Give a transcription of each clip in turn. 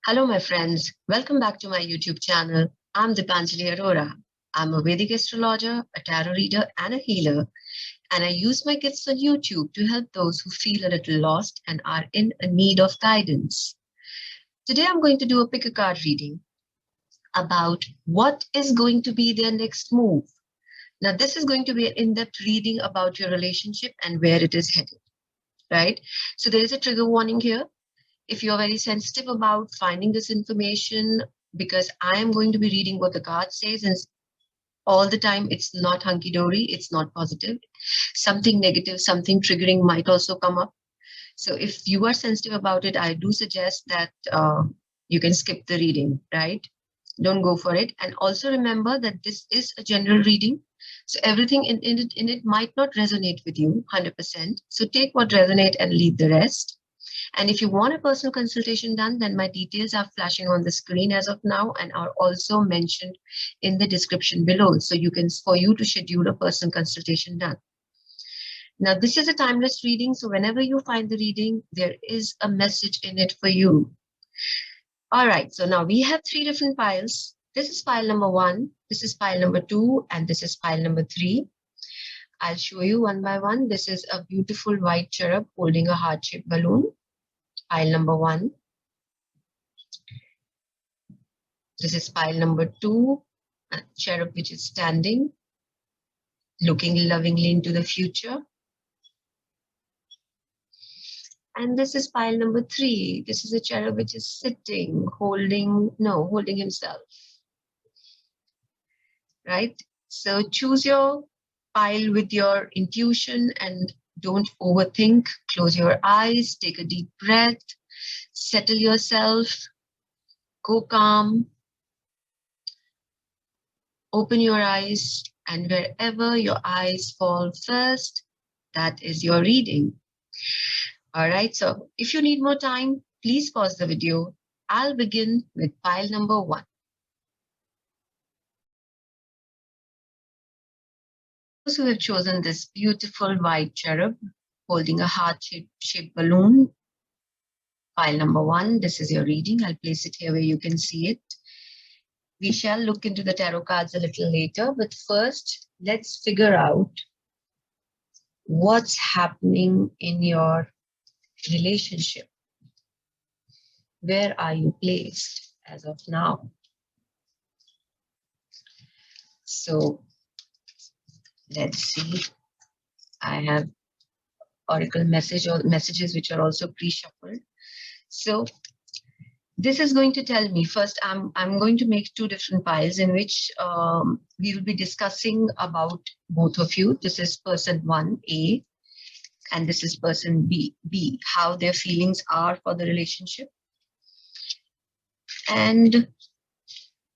Hello, my friends. Welcome back to my YouTube channel. I'm Dipanjali Arora. I'm a Vedic astrologer, a tarot reader, and a healer. And I use my gifts on YouTube to help those who feel a little lost and are in a need of guidance. Today, I'm going to do a pick a card reading about what is going to be their next move. Now, this is going to be an in-depth reading about your relationship and where it is headed, right? So there is a trigger warning here. If you're very sensitive about finding this information, because I am going to be reading what the card says, and all the time it's not hunky-dory, it's not positive. Something negative, something triggering might also come up. So if you are sensitive about it, I do suggest that you can skip the reading, right? Don't go for it. And also remember that this is a general reading. So everything in it might not resonate with you 100%. So take what resonates and leave the rest. And if you want a personal consultation done, then my details are flashing on the screen as of now and are also mentioned in the description below. So for you to schedule a personal consultation done. Now, this is a timeless reading. So whenever you find the reading, there is a message in it for you. All right. So now we have 3 different piles. This is pile number 1. This is pile number 2. And this is pile number 3. I'll show you one by one. This is a beautiful white cherub holding a heart-shaped balloon. Pile number 1. This is pile number 2, a cherub which is standing, looking lovingly into the future. And this is pile number 3. This is a cherub which is sitting, holding himself. Right? So choose your pile with your intuition and don't overthink. Close your eyes, take a deep breath, settle yourself, go calm, open your eyes, and wherever your eyes fall first, that is your reading. All right, so if you need more time, please pause the video. I'll begin with pile number 1. Those who have chosen this beautiful white cherub holding a heart-shaped balloon, pile number 1, this is your reading. I'll place it here where you can see it. We shall look into the tarot cards a little later, but first, let's figure out what's happening in your relationship. Where are you placed as of now? So let's see. I have oracle messages which are also pre-shuffled. So this is going to tell me, first I'm going to make 2 different piles in which we will be discussing about both of you. This is person 1, A, and this is person B, how their feelings are for the relationship and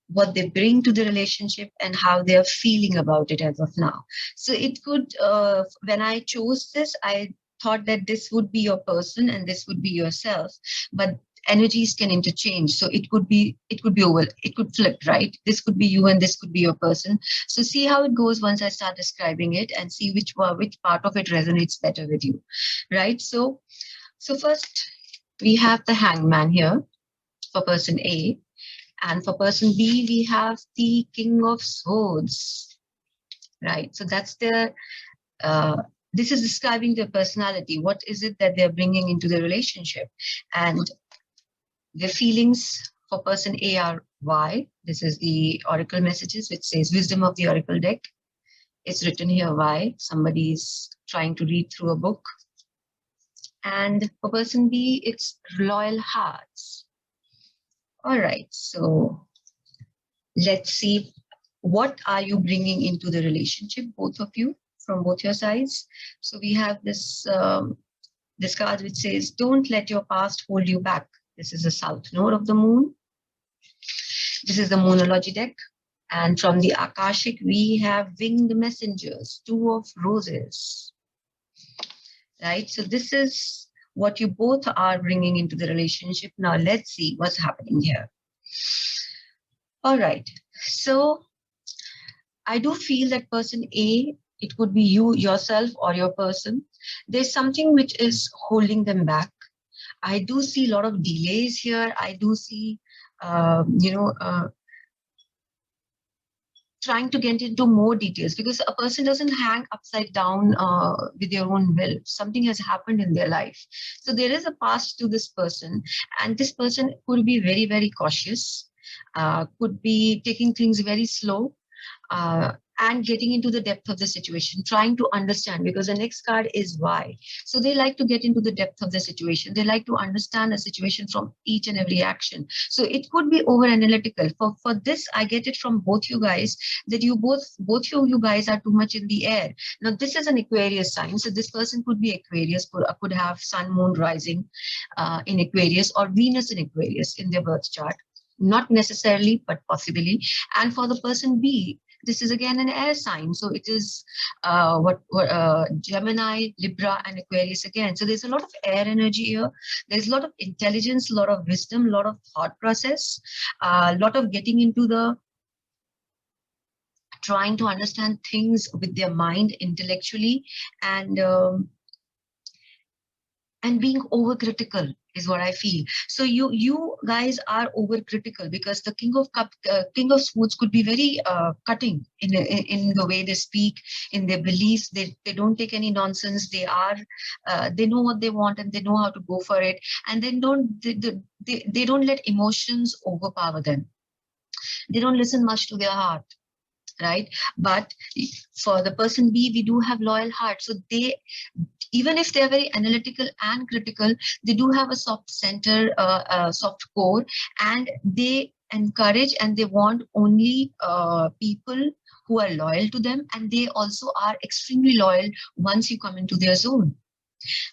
what they bring to the relationship and how they are feeling about it as of now. So it could, when I chose this, I thought that this would be your person and this would be yourself, but energies can interchange. So it could flip, right? This could be you and this could be your person. So see how it goes once I start describing it and see which part of it resonates better with you, right? So first we have the Hangman here for person A. And for person B, we have the King of Swords, right? So that's their, this is describing their personality. What is it that they're bringing into the relationship? And the feelings for person A are why. This is the oracle messages, which says wisdom of the oracle deck. It's written here why. Somebody is trying to read through a book. And for person B, it's loyal hearts. All right, so let's see, what are you bringing into the relationship, both of you, from both your sides? So we have this, this card which says, don't let your past hold you back. This is the south node of the moon. This is the Moonology deck. And from the Akashic, we have winged messengers, 2 of roses, right? So this is what you both are bringing into the relationship. Now let's see what's happening here. All right, so I do feel that person A, it could be you, yourself, or your person. There's something which is holding them back. I do see a lot of delays here. I do see, trying to get into more details, because a person doesn't hang upside down with their own will. Something has happened in their life. So there is a past to this person, and this person could be very, very cautious, could be taking things very slow, uh, and getting into the depth of the situation, trying to understand, because the next card is why. So they like to get into the depth of the situation. They like to understand a situation from each and every action. So it could be over analytical. For this, I get it from both you guys that you guys are too much in the air. Now this is an Aquarius sign, so this person could be Aquarius, could have Sun, Moon, Rising in Aquarius, or Venus in Aquarius in their birth chart. Not necessarily, but possibly. And for the person B, this is again an air sign, so it is Gemini, Libra, and Aquarius again. So there's a lot of air energy here. There's a lot of intelligence, a lot of wisdom, a lot of thought process, a lot of getting into the trying to understand things with their mind intellectually, and being overcritical is what I feel. So you guys are overcritical, because the King of Swords could be very cutting in the way they speak, in their beliefs. They don't take any nonsense. They know what they want, and they know how to go for it, and then they don't let emotions overpower them. They don't listen much to their heart, right? But for the person B, we do have loyal heart. So they, even if they're very analytical and critical, they do have a soft center, soft core, and they encourage and they want only people who are loyal to them, and they also are extremely loyal once you come into their zone.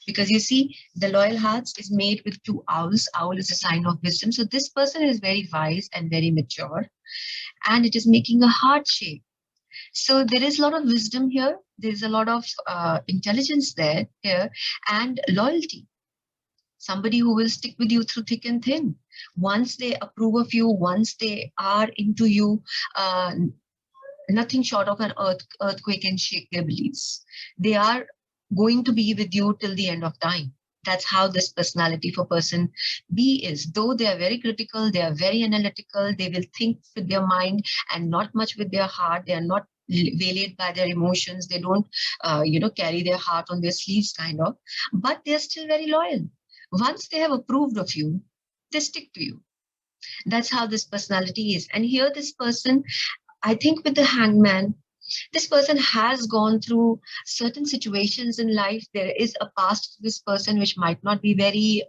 Because you see, the loyal hearts is made with two owls. Owl is a sign of wisdom. So this person is very wise and very mature, and it is making a heart shape. So there is a lot of wisdom here. There's a lot of intelligence here, and loyalty. Somebody who will stick with you through thick and thin. Once they approve of you, once they are into you, nothing short of an earthquake can shake their beliefs. They are going to be with you till the end of time. That's how this personality for person B is. Though they are very critical, they are very analytical, they will think with their mind and not much with their heart. They are not waylaid by their emotions. They don't, carry their heart on their sleeves, kind of. But they are still very loyal. Once they have approved of you, they stick to you. That's how this personality is. And here, this person, I think, with the Hangman, this person has gone through certain situations in life. There is a past to this person which might not be very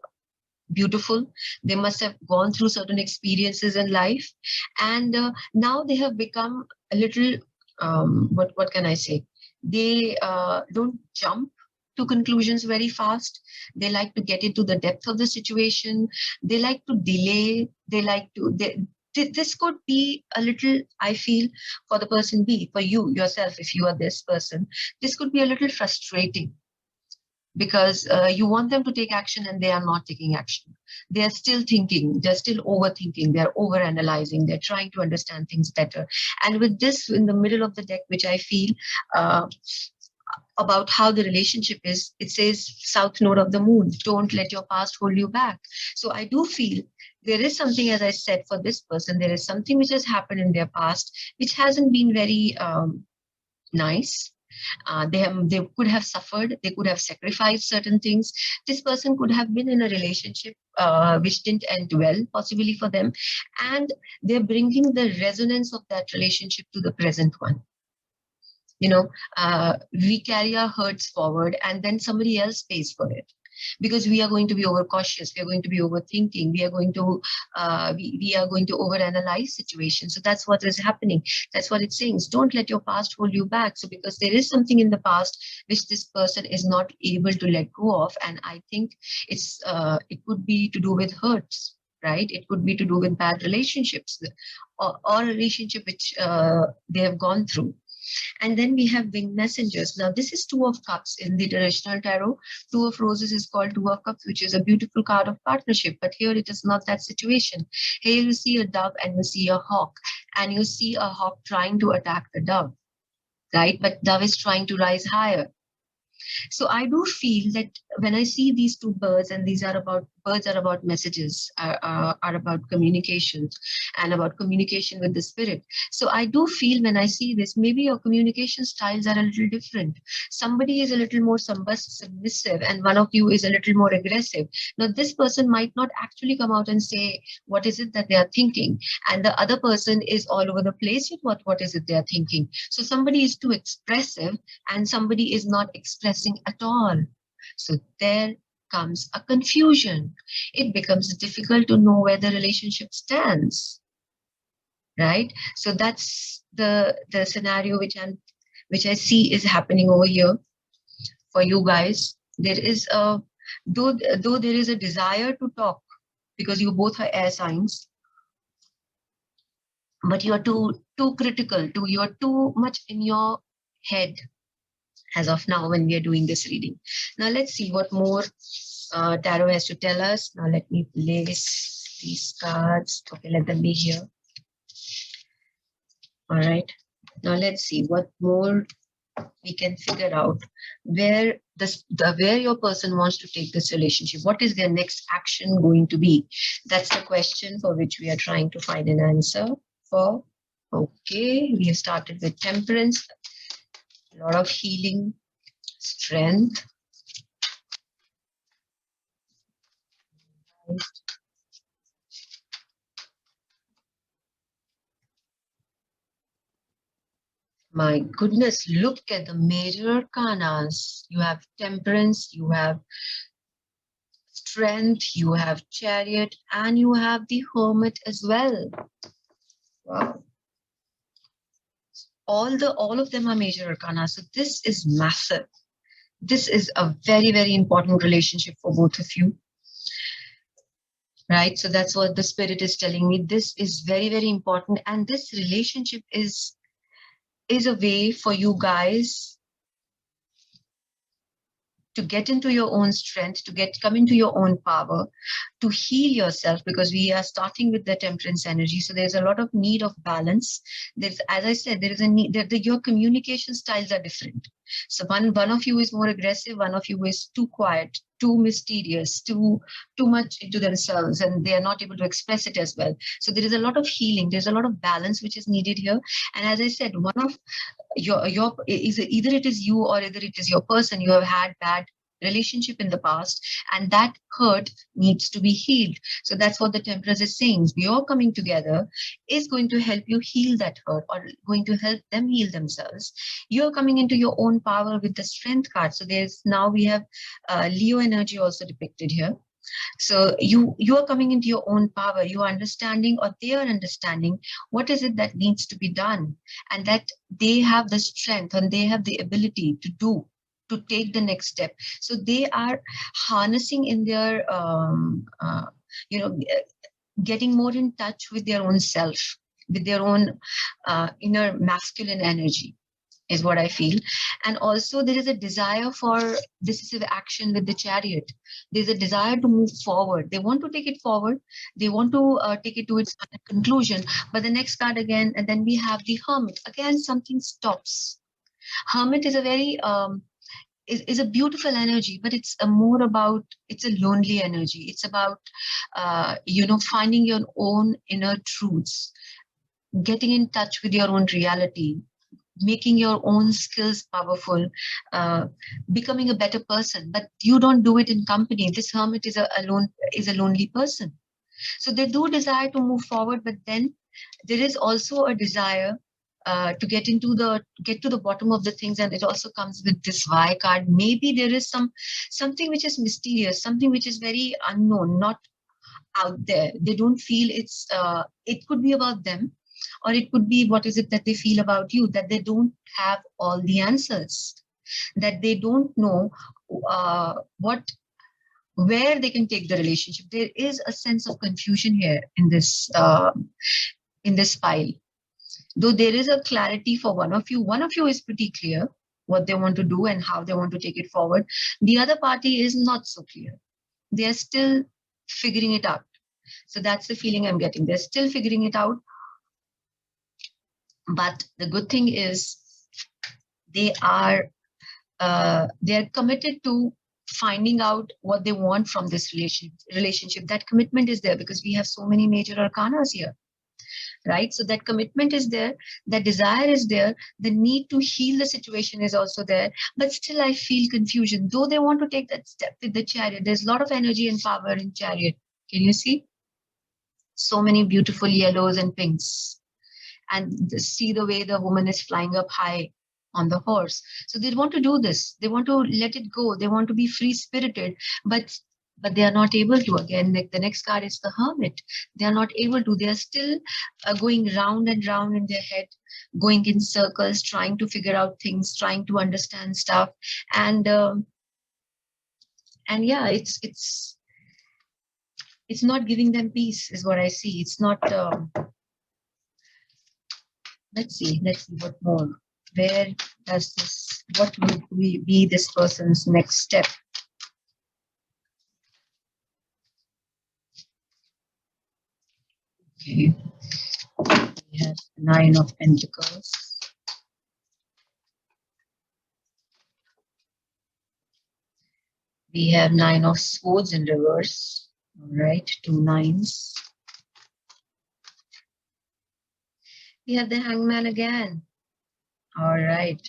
beautiful. They must have gone through certain experiences in life, and now they have become a little, what can I say? They don't jump to conclusions very fast. They like to get into the depth of the situation. They like to delay. They like to. This could be a little, I feel, for the person B, for you yourself, if you are this person, this could be a little frustrating, because you want them to take action and they are not taking action. They are still thinking, they're still overthinking, they're overanalyzing, they're trying to understand things better. And with this in the middle of the deck, which I feel about how the relationship is, it says South Node of the Moon, don't let your past hold you back. So I do feel there is something, as I said, for this person, there is something which has happened in their past, which hasn't been very nice. They could have suffered, they could have sacrificed certain things. This person could have been in a relationship which didn't end well, possibly for them, and they're bringing the resonance of that relationship to the present one. We carry our hurts forward, and then somebody else pays for it, because we are going to be overcautious, we are going to be overthinking, we are going to overanalyze situations. So that's what is happening. That's what it's saying. Don't let your past hold you back. So because there is something in the past which this person is not able to let go of, and I think it could be to do with hurts, right? It could be to do with bad relationships, or a relationship which they have gone through. And then we have winged messengers. Now, this is Two of Cups in the traditional tarot. Two of Roses is called Two of Cups, which is a beautiful card of partnership. But here it is not that situation. Here you see a dove and you see a hawk. And you see a hawk trying to attack the dove, right? But dove is trying to rise higher. So I do feel that when I see these two birds, and these are about birds are about messages, are about communications, and about communication with the spirit. So I do feel when I see this, maybe your communication styles are a little different. Somebody is a little more submissive, and one of you is a little more aggressive. Now, this person might not actually come out and say what is it that they are thinking, and the other person is all over the place with what is it they are thinking. So somebody is too expressive, and somebody is not expressing at all. So there comes a confusion. It becomes difficult to know where the relationship stands, right? So that's the scenario which I see is happening over here for you guys. There is a though there is a desire to talk because you both are air signs, but you're too critical, you're too much in your head as of now when we are doing this reading. Now let's see what more tarot has to tell us. Now let me place these cards. Okay, let them be here. All right. Now let's see what more we can figure out where where your person wants to take this relationship. What is their next action going to be? That's the question for which we are trying to find an answer for. Okay, we have started with Temperance, a lot of healing, strength. My goodness, look at the major arcanas. You have Temperance, you have Strength, you have Chariot, and you have the Hermit as well. Wow. All of them are major arcana. So this is massive. This is a very, very important relationship for both of you. Right? So that's what the spirit is telling me. This is very, very important. And this relationship is a way for you guys to get into your own strength, to come into your own power, to heal yourself, because we are starting with the Temperance energy. So there's a lot of need of balance. There's, as I said, there is a need that your communication styles are different. So one of you is more aggressive, one of you is too quiet, too mysterious, too much into themselves, and they are not able to express it as well. So there is a lot of healing. There's a lot of balance which is needed here. And as I said, one of your is either it is you or either it is your person. You have had bad relationship in the past, and that hurt needs to be healed. So that's what the Temperance is saying. Your coming together is going to help you heal that hurt, or going to help them heal themselves. You're coming into your own power with the Strength card. So there's now we have Leo energy also depicted here. So you are coming into your own power. You are understanding, or they are understanding, what is it that needs to be done, and that they have the strength and they have the ability to take the next step. So they are harnessing in their getting more in touch with their own self, with their own inner masculine energy, is what I feel. And also there is a desire for decisive action with the Chariot. There's a desire to move forward. They want to take it forward. They want to take it to its conclusion. But the next card again, and then we have the Hermit. Again, something stops. Hermit is a very is a beautiful energy, but it's more about, it's a lonely energy. It's about finding your own inner truths, getting in touch with your own reality, making your own skills powerful, becoming a better person. But you don't do it in company. This Hermit is a lonely person. So they do desire to move forward, but then there is also a desire to get to the bottom of the things, and it also comes with this Y card. Maybe there is something which is mysterious, something which is very unknown, not out there. They don't feel it's. It could be about them, or it could be what is it that they feel about you, that they don't have all the answers, that they don't know where they can take the relationship. There is a sense of confusion here in this pile. Though there is a clarity for one of you is pretty clear what they want to do and how they want to take it forward. The other party is not so clear. They are still figuring it out. So that's the feeling I'm getting. They're still figuring it out. But the good thing is they are committed to finding out what they want from this relationship. That commitment is there because we have so many major arcanas here, right? So that commitment is there, that desire is there, the need to heal the situation is also there, but still I feel confusion. Though they want to take that step with the Chariot, there's a lot of energy and power in Chariot. Can you see? So many beautiful yellows and pinks. And see the way the woman is flying up high on the horse. So they want to do this. They want to let it go. They want to be free spirited, but they are not able to. Again, the next card is the Hermit. They are not able to. They are still going round and round in their head, going in circles, trying to figure out things, trying to understand stuff. And yeah, it's not giving them peace, is what I see. It's not. Let's see what more. Where does this, what would be this person's next step? Okay, we have 9 of Pentacles. We have 9 of Swords in reverse. All right, 2 9s. We have the Hangman again. All right.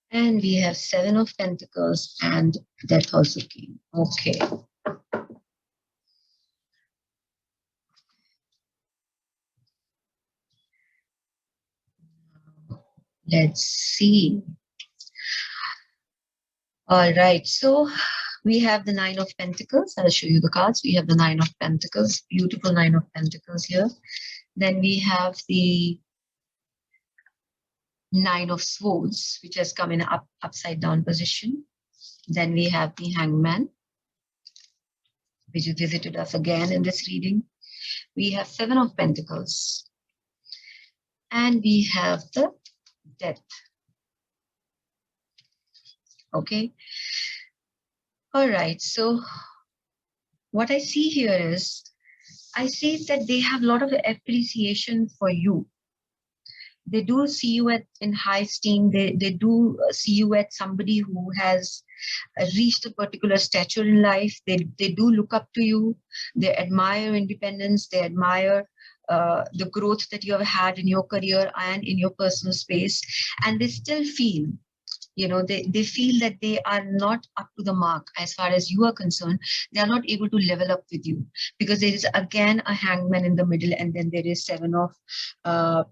And we have 7 of Pentacles and Death also came. Okay. Let's see. All right. So we have the 9 of Pentacles. I'll show you the cards. We have the 9 of Pentacles. Beautiful 9 of Pentacles here. Then we have the 9 of Swords, which has come in upside down position. Then we have the Hangman, which visited us again in this reading. We have 7 of Pentacles. And we have the Death. Okay. All right. So what I see here is, I see that they have a lot of appreciation for you. They do see you in high esteem. They do see you as somebody who has reached a particular stature in life. They do look up to you. They admire independence. They admire the growth that you have had in your career and in your personal space. And they still feel, they feel that they are not up to the mark as far as you are concerned. They are not able to level up with you because there is again a Hangman in the middle, and then there is 7 of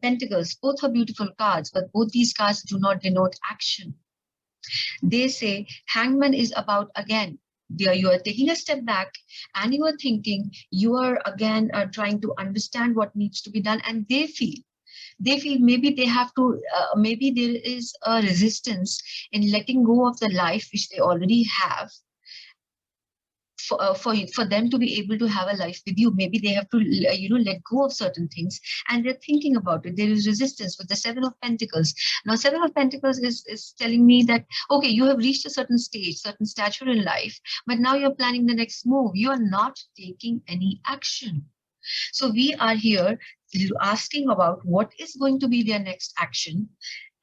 Pentacles. Both are beautiful cards, but both these cards do not denote action. They say Hangman is about, again, you are taking a step back and you are thinking, you are again trying to understand what needs to be done, and they feel maybe they have to, maybe there is a resistance in letting go of the life which they already have for them to be able to have a life with you. Maybe they have to, let go of certain things, and they're thinking about it. There is resistance with the 7 of Pentacles. Now, 7 of Pentacles is telling me that, okay, you have reached a certain stage, certain stature in life, but now you're planning the next move. You are not taking any action. So we are here asking about what is going to be their next action.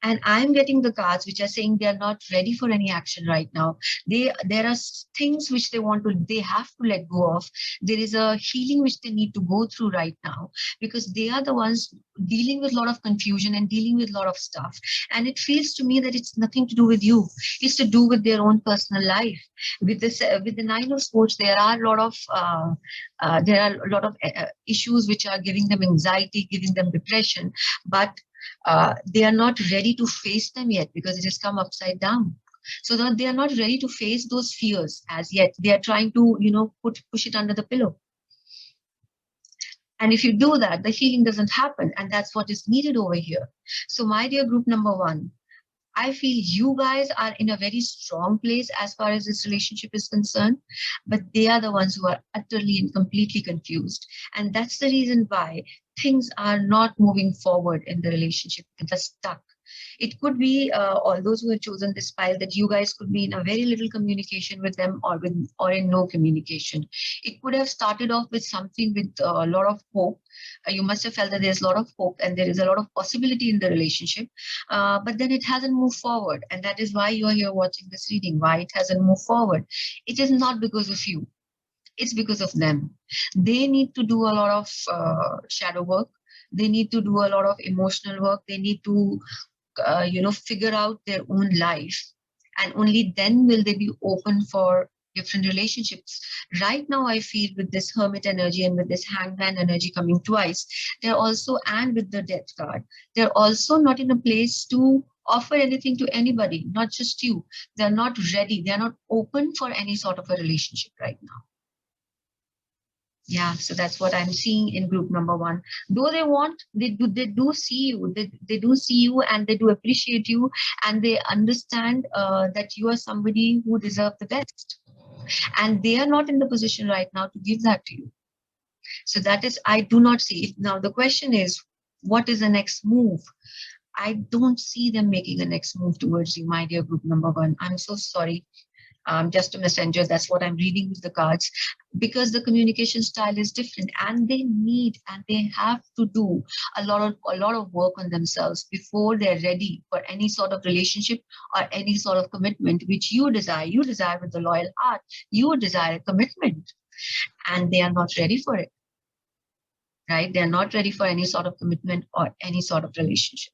And I'm getting the cards which are saying they are not ready for any action right now. There are things which they have to let go of. There is a healing which they need to go through right now, because they are the ones dealing with a lot of confusion and dealing with a lot of stuff. And it feels to me that it's nothing to do with you. It's to do with their own personal life. With the 9 of Swords, there are a lot of issues which are giving them anxiety, giving them depression, but they are not ready to face them yet because it has come upside down. So that they are not ready to face those fears as yet. They are trying to, push it under the pillow. And if you do that, the healing doesn't happen. And that's what is needed over here. So my dear group number 1, I feel you guys are in a very strong place as far as this relationship is concerned, but they are the ones who are utterly and completely confused. And that's the reason why things are not moving forward in the relationship. They're stuck. It could be all those who have chosen this pile that you guys could be in a very little communication with them, or in no communication. It could have started off with something with a lot of hope. You must have felt that there's a lot of hope and there is a lot of possibility in the relationship, but then it hasn't moved forward, and that is why you are here watching this reading. Why it hasn't moved forward? It is not because of you. It's because of them. They need to do a lot of shadow work. They need to do a lot of emotional work. They need to figure out their own life, and only then will they be open for different relationships. Right now I feel with this hermit energy and with this hangman energy coming twice, they're also, and with the death card, they're also not in a place to offer anything to anybody, not just you. They're not ready, they're not open for any sort of a relationship right now. Yeah, so that's what I'm seeing in group number one. Though they do see you, they do see you, and they do appreciate you, and they understand that you are somebody who deserves the best. And they are not in the position right now to give that to you. So that is, I do not see it. Now the question is, what is the next move? I don't see them making a next move towards you, my dear group number one. I'm so sorry. Just a messenger. That's what I'm reading with the cards, because the communication style is different, and they need and they have to do a lot of work on themselves before they're ready for any sort of relationship or any sort of commitment which you desire. You desire with the loyal heart. You desire commitment, and they are not ready for it. Right? They're not ready for any sort of commitment or any sort of relationship.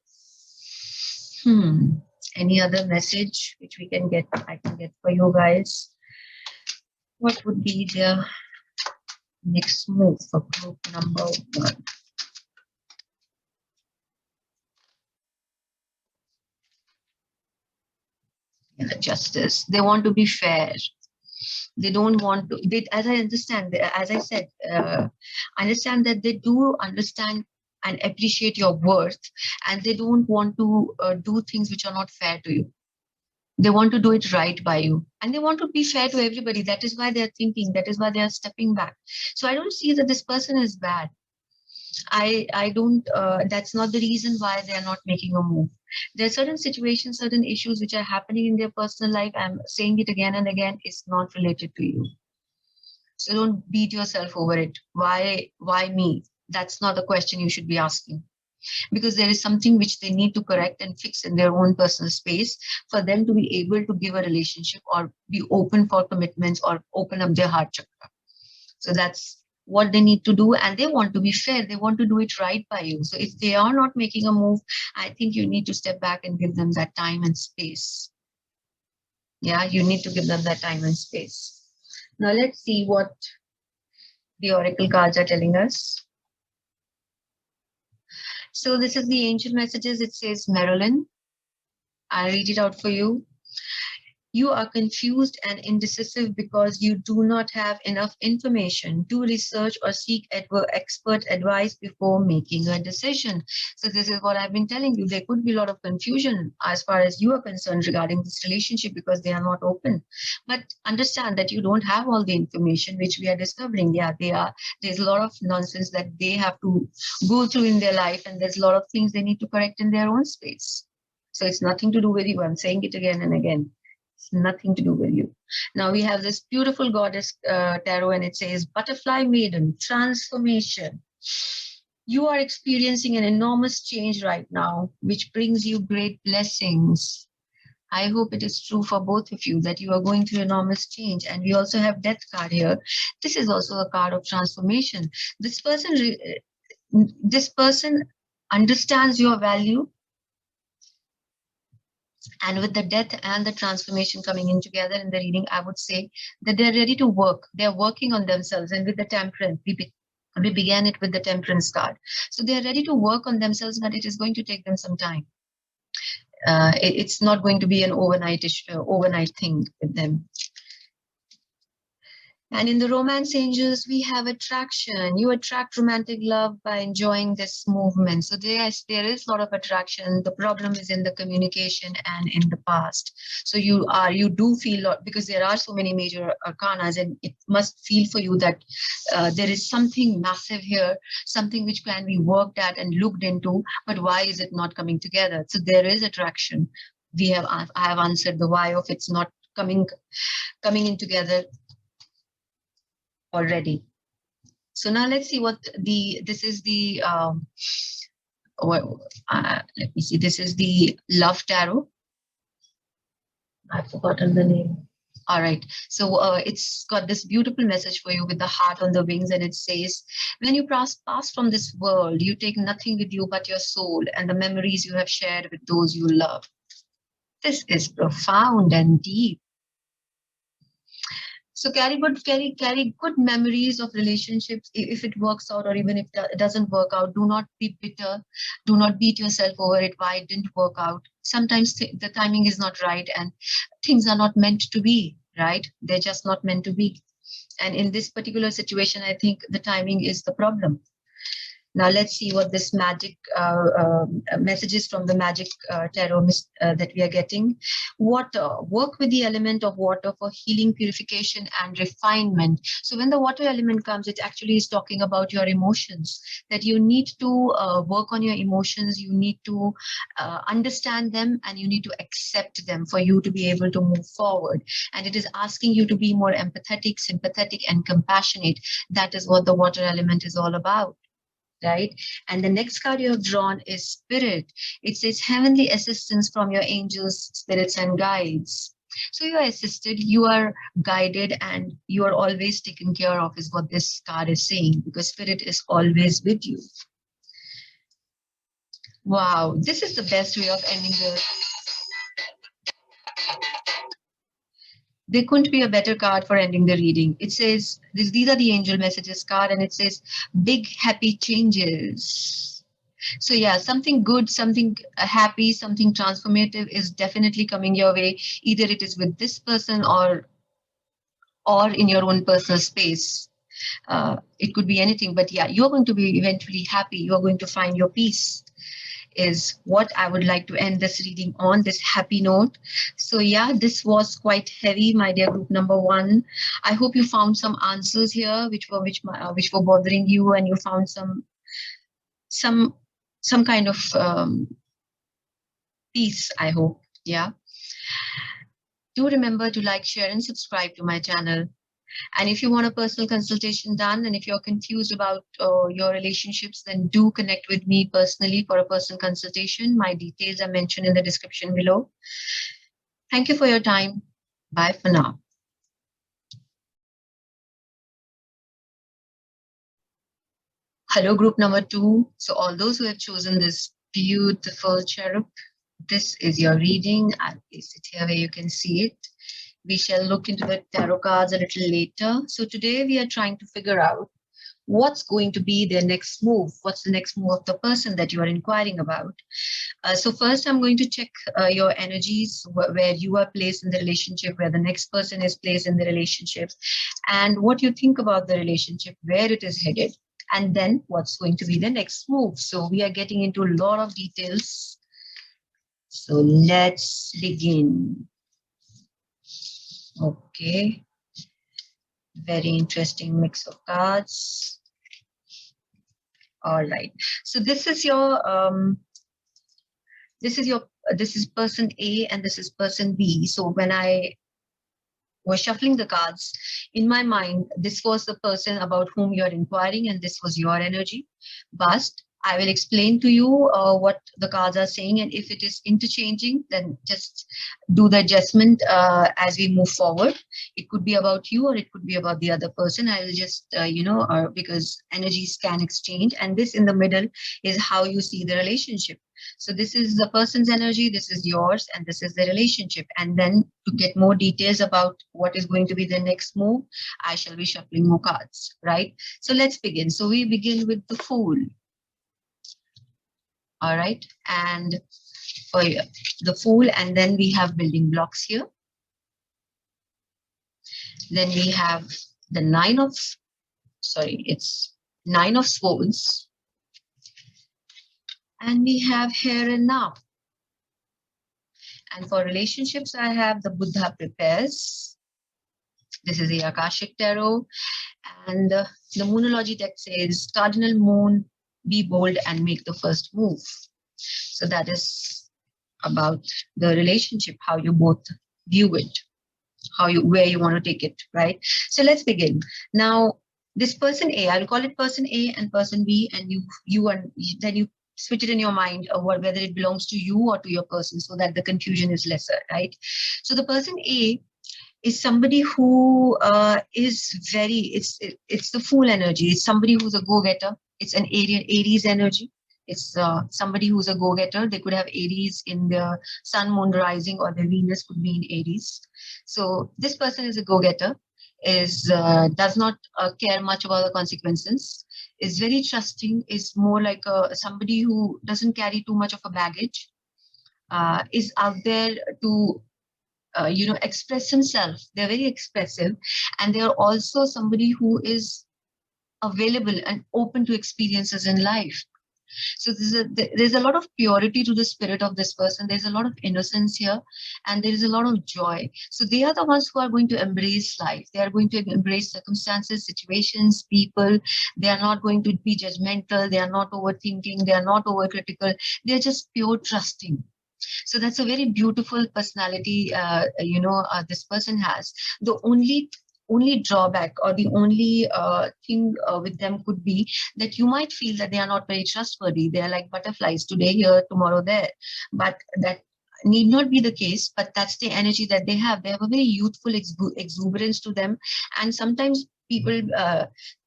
Any other message which I can get for you guys? What would be the next move for group number one? The justice. They want to be fair. They don't want to, as I understand, as I said, understand that they do understand and appreciate your worth, and they don't want to do things which are not fair to you. They want to do it right by you, and they want to be fair to everybody. That is why they're thinking, that is why they are stepping back. So I don't see that this person is bad. I don't, that's not the reason why they're not making a move. There are certain situations, certain issues which are happening in their personal life. I'm saying it again and again, it's not related to you. So don't beat yourself over it. Why me? That's not the question you should be asking, because there is something which they need to correct and fix in their own personal space for them to be able to give a relationship or be open for commitments or open up their heart chakra. So that's what they need to do, and they want to be fair. They want to do it right by you. So if they are not making a move, I think you need to step back and give them that time and space. Yeah, you need to give them that time and space. Now let's see what the oracle cards are telling us. So this is the angel messages. It says, Marilyn, I'll read it out for you. You are confused and indecisive because you do not have enough information to research or seek expert advice before making a decision. So this is what I've been telling you. There could be a lot of confusion as far as you are concerned regarding this relationship because they are not open. But understand that you don't have all the information which we are discovering. Yeah, there's a lot of nonsense that they have to go through in their life, and there's a lot of things they need to correct in their own space. So it's nothing to do with you. I'm saying it again and again. It's nothing to do with you. Now we have this beautiful goddess tarot, and it says, Butterfly Maiden, transformation. You are experiencing an enormous change right now, which brings you great blessings. I hope it is true for both of you that you are going through enormous change. And we also have Death card here. This is also a card of transformation. This person understands your value. And with the death and the transformation coming in together in the reading, I would say that they're ready to work. They're working on themselves. And with the temperance, we began it with the temperance card. So they're ready to work on themselves, but it is going to take them some time. It's not going to be an overnight thing with them. And in the romance angels, we have attraction. You attract romantic love by enjoying this movement. So there is a lot of attraction. The problem is in the communication and in the past. So you do feel lot, because there are so many major arcanas, and it must feel for you that there is something massive here, something which can be worked at and looked into. But why is it not coming together? So there is attraction. I have answered the why of it's not coming in together already. So now let's see what this is the, let me see, this is the Love Tarot. I've forgotten the name. All right. So it's got this beautiful message for you with the heart on the wings. And it says, when you pass from this world, you take nothing with you but your soul and the memories you have shared with those you love. This is profound and deep. So carry good memories of relationships. If it works out, or even if it doesn't work out, do not be bitter. Do not beat yourself over it, why it didn't work out. Sometimes the timing is not right, and things are not meant to be, right? They're just not meant to be. And in this particular situation, I think the timing is the problem. Now let's see what this magic messages from the magic tarot that we are getting. Water, work with the element of water for healing, purification, and refinement. So when the water element comes, it actually is talking about your emotions, that you need to work on your emotions, you need to understand them, and you need to accept them for you to be able to move forward. And it is asking you to be more empathetic, sympathetic, and compassionate. That is what the water element is all about. Right? And the next card you have drawn is Spirit. It says heavenly assistance from your angels, spirits, and guides. So you are assisted, you are guided, and you are always taken care of, is what this card is saying, because Spirit is always with you. Wow, this is the best way of ending the... There couldn't be a better card for ending the reading. It says, these are the angel messages card, and it says, big happy changes. So yeah, something good, something happy, something transformative is definitely coming your way. Either it is with this person or in your own personal space. It could be anything, but yeah, you're going to be eventually happy. You're going to find your peace, is what I would like to end this reading on, this happy note. So yeah, this was quite heavy, my dear group number one. I hope you found some answers here which were bothering you, and you found some kind of peace, I hope. Yeah. Do remember to like, share, and subscribe to my channel. And if you want a personal consultation done, and if you're confused about your relationships, then do connect with me personally for a personal consultation. My details are mentioned in the description below. Thank you for your time. Bye for now. Hello, group number two. So all those who have chosen this beautiful cherub, this is your reading. I'll place it here where you can see it. We shall look into the tarot cards a little later. So today we are trying to figure out what's going to be their next move. What's the next move of the person that you are inquiring about? So first, I'm going to check your energies, where you are placed in the relationship, where the next person is placed in the relationship, and what you think about the relationship, where it is headed, and then what's going to be the next move. So we are getting into a lot of details. So let's begin. Okay. Very interesting mix of cards. All right. So this is person A and this is person B. So when I was shuffling the cards, in my mind, this was the person about whom you're inquiring, and this was your energy. But I will explain to you what the cards are saying, and if it is interchanging, then just do the adjustment as we move forward. It could be about you, or it could be about the other person. I will just, because energies can exchange, and this in the middle is how you see the relationship. So this is the person's energy, this is yours, and this is the relationship. And then to get more details about what is going to be the next move, I shall be shuffling more cards, right? So let's begin. So we begin with the Fool. All right. And for the Fool, and then we have building blocks here. Then we have the it's nine of swords. And we have here and now. And for relationships, I have the Buddha prepares. This is the Akashic Tarot. And the Moonology text says, Cardinal Moon, be bold and make the first move. So that is about the relationship, how you both view it, where you want to take it, right? So let's begin. Now, this person A, I'll call it person A and person B, and then you switch it in your mind whether it belongs to you or to your person, so that the confusion is lesser, right? So the person A is somebody who is it's the Fool energy. It's somebody who's a go-getter. It's an Aries energy. It's somebody who's a go-getter. They could have Aries in the sun, moon, rising, or their Venus could be in Aries. So this person is a go-getter, does not care much about the consequences, is very trusting, is more like somebody who doesn't carry too much of a baggage, is out there to express himself. They're very expressive, and they are also somebody who is available and open to experiences in life. So there's a lot of purity to the spirit of this person. There's a lot of innocence here, and there is a lot of joy. So they are the ones who are going to embrace life. They are going to embrace circumstances, situations, people. They are not going to be judgmental. They are not overthinking. They are not overcritical. They're just pure trusting. So that's a very beautiful personality, this person has. The only drawback, or the only thing with them could be that you might feel that they are not very trustworthy. They are like butterflies, today here, tomorrow there. But that need not be the case, but that's the energy that they have. They have a very youthful exuberance to them. And sometimes people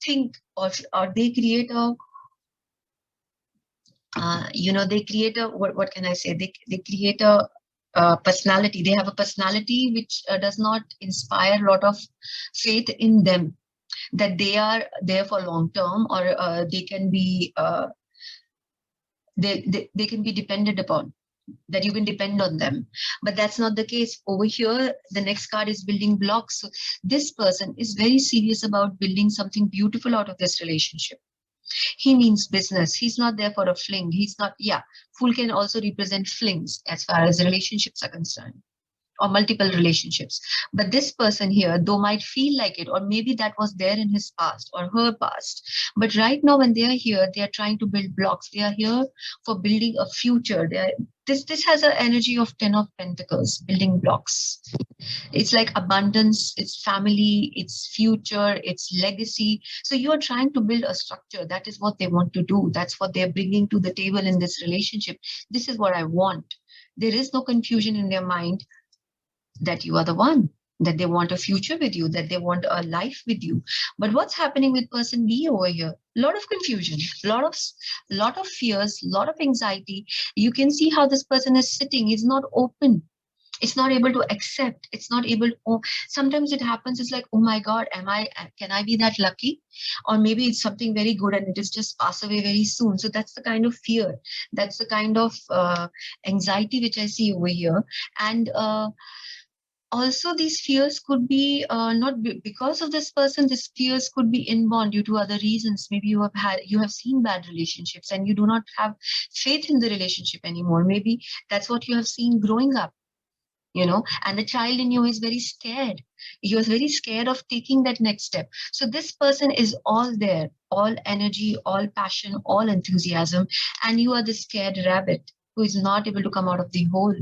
think or they create a they create a, what can I say? They create a personality. They have a personality which does not inspire a lot of faith in them, that they are there for long term, or they can be they can be depended upon, that you can depend on them. But that's not the case. Over here, the next card is building blocks. So this person is very serious about building something beautiful out of this relationship. He means business. He's not there for a fling. He's not, Fool can also represent flings as far as relationships are concerned, or multiple relationships. But this person here, though might feel like it, or maybe that was there in his past or her past. But right now, when they are here, they are trying to build blocks. They are here for building a future. This has an energy of 10 of Pentacles, building blocks. It's like abundance, it's family, it's future, it's legacy. So you are trying to build a structure. That is what they want to do. That's what they're bringing to the table in this relationship. This is what I want. There is no confusion in their mind that you are the one, that they want a future with you, that they want a life with you. But what's happening with person B over here? A lot of confusion, lot of fears, lot of anxiety. You can see how this person is sitting. It's not open. It's not able to accept. It's not able to, sometimes it happens. It's like, oh my God, can I be that lucky? Or maybe it's something very good and it is just pass away very soon. So that's the kind of fear. That's the kind of anxiety which I see over here. And also these fears could be because of this person. These fears could be inborn due to other reasons. Maybe you have seen bad relationships and you do not have faith in the relationship anymore. Maybe that's what you have seen growing up, and the child in you is very scared. You're very scared of taking that next step. So this person is all there, all energy, all passion, all enthusiasm, and you are the scared rabbit who is not able to come out of the hole.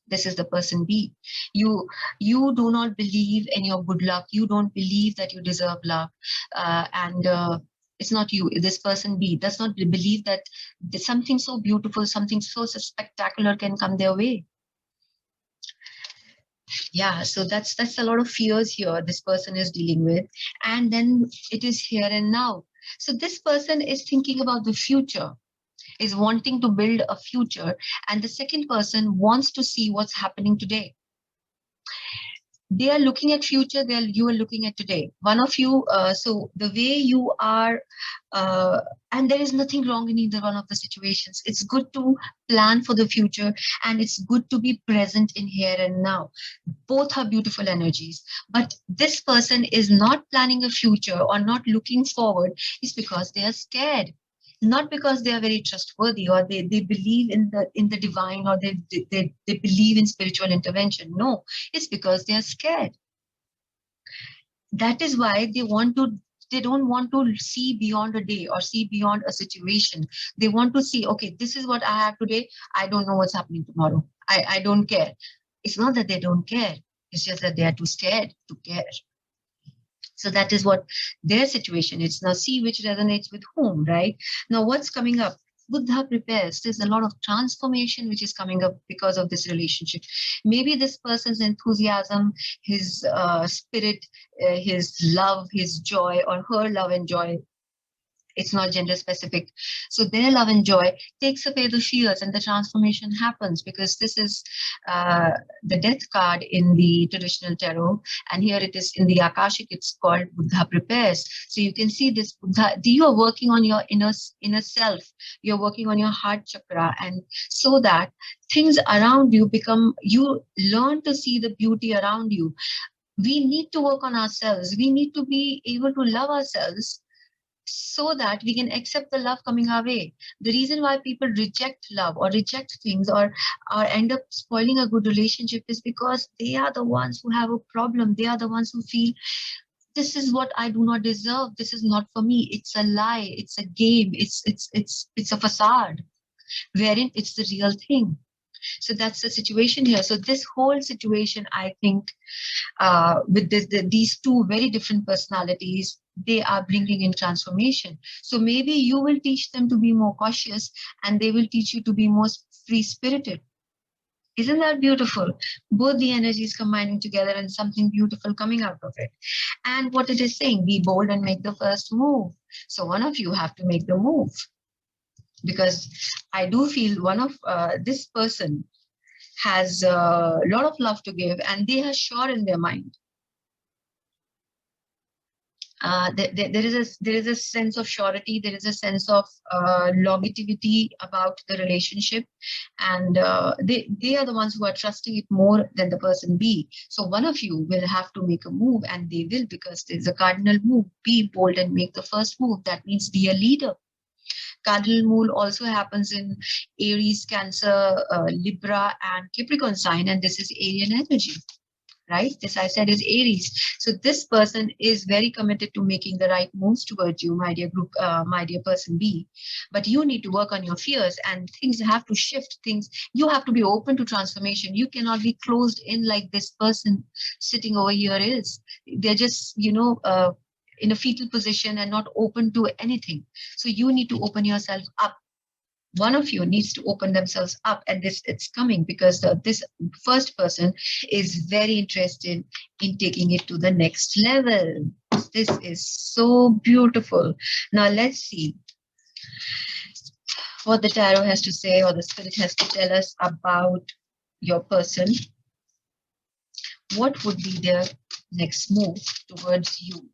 This is the person B. You do not believe in your good luck. You don't believe that you deserve luck. And it's not you. This person B does not believe that something so beautiful, something so spectacular can come their way. Yeah, so that's a lot of fears here this person is dealing with. And then it is here and now. So this person is thinking about the future, is wanting to build a future, and the second person wants to see what's happening today. they are looking at future, you are looking at today. One of you, so the way you are, uh, and there is nothing wrong in either one of the situations. It's good to plan for the future, and it's good to be present in here and now. Both are beautiful energies, but this person is not planning a future or not looking forward is because they are scared, not because they are very trustworthy, or they believe in the divine, or they believe in spiritual intervention. No, it's because they are scared. That is why they don't want to see beyond a day or see beyond a situation. They want to see, okay, this is what I have today. I don't know what's happening tomorrow. I don't care. It's not that they don't care. It's just that they are too scared to care. So that is what their situation is. Now see which resonates with whom, right? Now what's coming up? Buddha prepares. There's a lot of transformation which is coming up because of this relationship. Maybe this person's enthusiasm, his spirit, his love, his joy, or her love and joy, it's not gender specific, so their love and joy takes away the fears, and the transformation happens, because this is uh, the death card in the traditional tarot, and here it is in the akashic. It's called Buddha prepares. So you can see this Buddha, you are working on your inner self, you're working on your heart chakra, and so that things around you become, you learn to see the beauty around you. We need to work on ourselves, we need to be able to love ourselves so that we can accept the love coming our way. The reason why people reject love or reject things, or end up spoiling a good relationship, is because they are the ones who have a problem. They are the ones who feel, this is what I do not deserve. This is not for me. It's a lie. It's a game. It's a facade, wherein it's the real thing. So that's the situation here. So this whole situation, I think, with these two very different personalities, they are bringing in transformation. So maybe you will teach them to be more cautious, and they will teach you to be more free spirited. Isn't that beautiful? Both the energies combining together and something beautiful coming out of it. And what it is saying, be bold and make the first move. So one of you have to make the move, because I do feel one of this person has a lot of love to give, and they are sure in their mind. There is a sense of surety, there is a sense of longevity about the relationship, and they are the ones who are trusting it more than the person B. So one of you will have to make a move, and they will, because there's a cardinal move. Be bold and make the first move. That means be a leader. Cardinal move also happens in Aries, Cancer, Libra, and Capricorn sign, and this is alien energy. Right? This I said is Aries. So this person is very committed to making the right moves towards you, my dear group, my dear person B. But you need to work on your fears, and things have to shift. Things, you have to be open to transformation. You cannot be closed in like this person sitting over here is. They're just, in a fetal position and not open to anything. So you need to open yourself up. One of you needs to open themselves up, and this it's coming because this first person is very interested in taking it to the next level. This is so beautiful. Now let's see what the tarot has to say, or the spirit has to tell us about your person. What would be their next move towards you?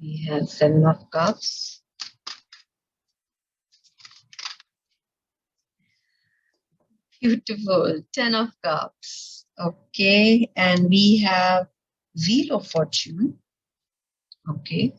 We have Seven of Cups, beautiful, Ten of Cups. Okay, and we have Wheel of Fortune. Okay.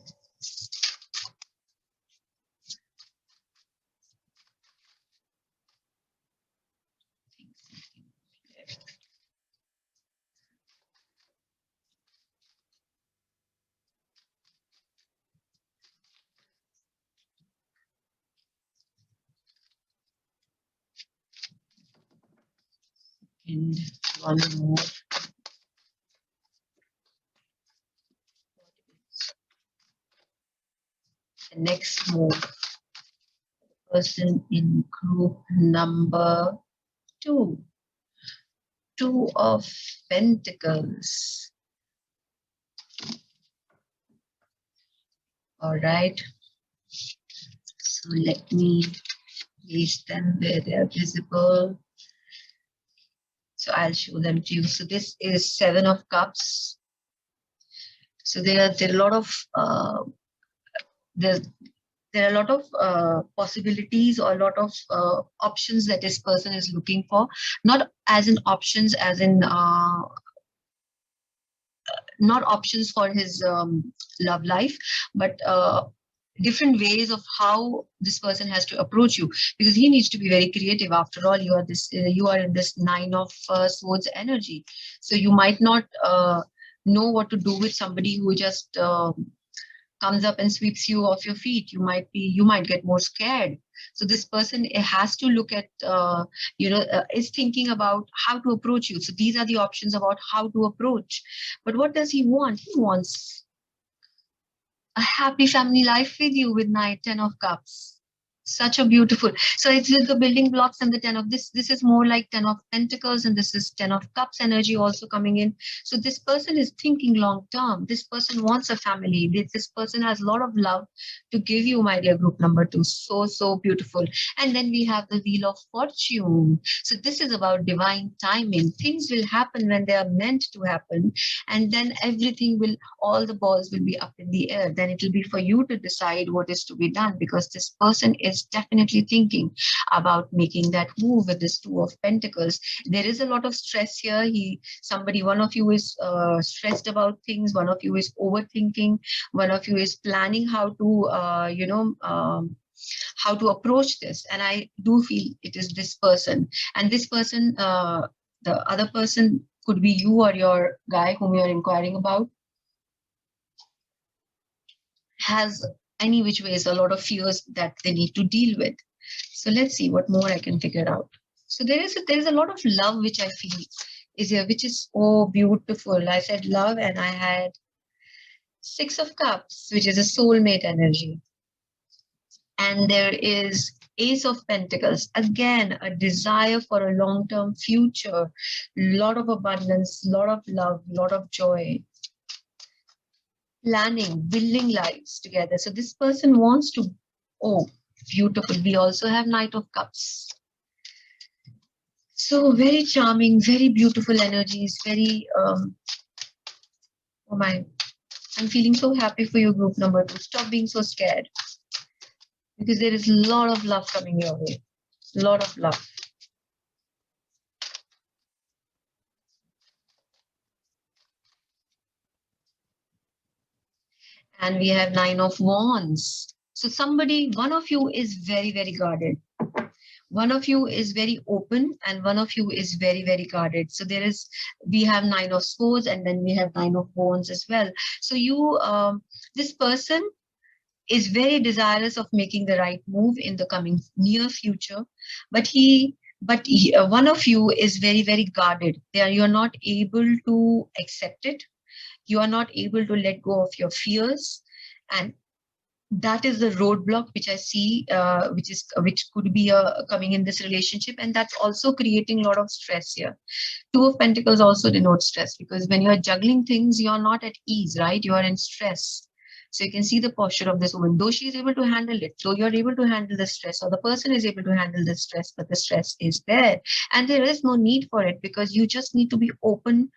And one more. The next move, person in group number 2. Two of Pentacles. All right. So let me place them where they're visible. So I'll show them to you. So this is Seven of Cups. So there are a lot of there there are a lot of possibilities or a lot of options that this person is looking for. Not as in options, as in not options for his love life, but different ways of how this person has to approach you, because he needs to be very creative. After all, you are in this Nine of Swords energy, so you might not know what to do with somebody who just comes up and sweeps you off your feet. You might get more scared. So this person has to look at is thinking about how to approach you. So these are the options about how to approach. But what does he want? He wants a happy family life with you with Ten of Cups. Such a beautiful. So it's with the building blocks and the Ten of this is more like Ten of Pentacles, and this is Ten of Cups energy also coming in. So this person is thinking long term. This person wants a family. This person has a lot of love to give you, my dear group number 2. So beautiful. And then we have the Wheel of Fortune. So this is about divine timing. Things will happen when they are meant to happen, and then all the balls will be up in the air. Then it will be for you to decide what is to be done, because this person is definitely thinking about making that move with this Two of Pentacles. There is a lot of stress here. One of you is stressed about things. One of you is overthinking. One of you is planning how to, how to approach this. And I do feel it is this person. And this person, the other person could be you or your guy whom you're inquiring about, has any which ways a lot of fears that they need to deal with. So let's see what more I can figure out. So there is a lot of love which I feel is here, which is so beautiful. I said love, and I had Six of Cups, which is a soulmate energy. And there is Ace of Pentacles, again a desire for a long-term future, lot of abundance, lot of love, lot of joy, planning, building lives together. So this person wants to, oh, beautiful. We also have Knight of Cups. So very charming, very beautiful energies, very, oh my, I'm feeling so happy for you, group number 2. Stop being so scared, because there is a lot of love coming your way, a lot of love. And we have Nine of Wands. So one of you is very, very guarded. One of you is very open, and one of you is very, very guarded. So we have Nine of Swords, and then we have Nine of Wands as well. So this person is very desirous of making the right move in the coming near future, but one of you is very, very guarded. You're not able to accept it. You are not able to let go of your fears, and that is the roadblock which I see, which could be coming in this relationship, and that's also creating a lot of stress here. Two of Pentacles also denotes stress, because when you're juggling things, you're not at ease, right? You are in stress. So you can see the posture of this woman. Though she is able to handle it, though you're able to handle the stress, or the person is able to handle the stress, but the stress is there, and there is no need for it, because you just need to be open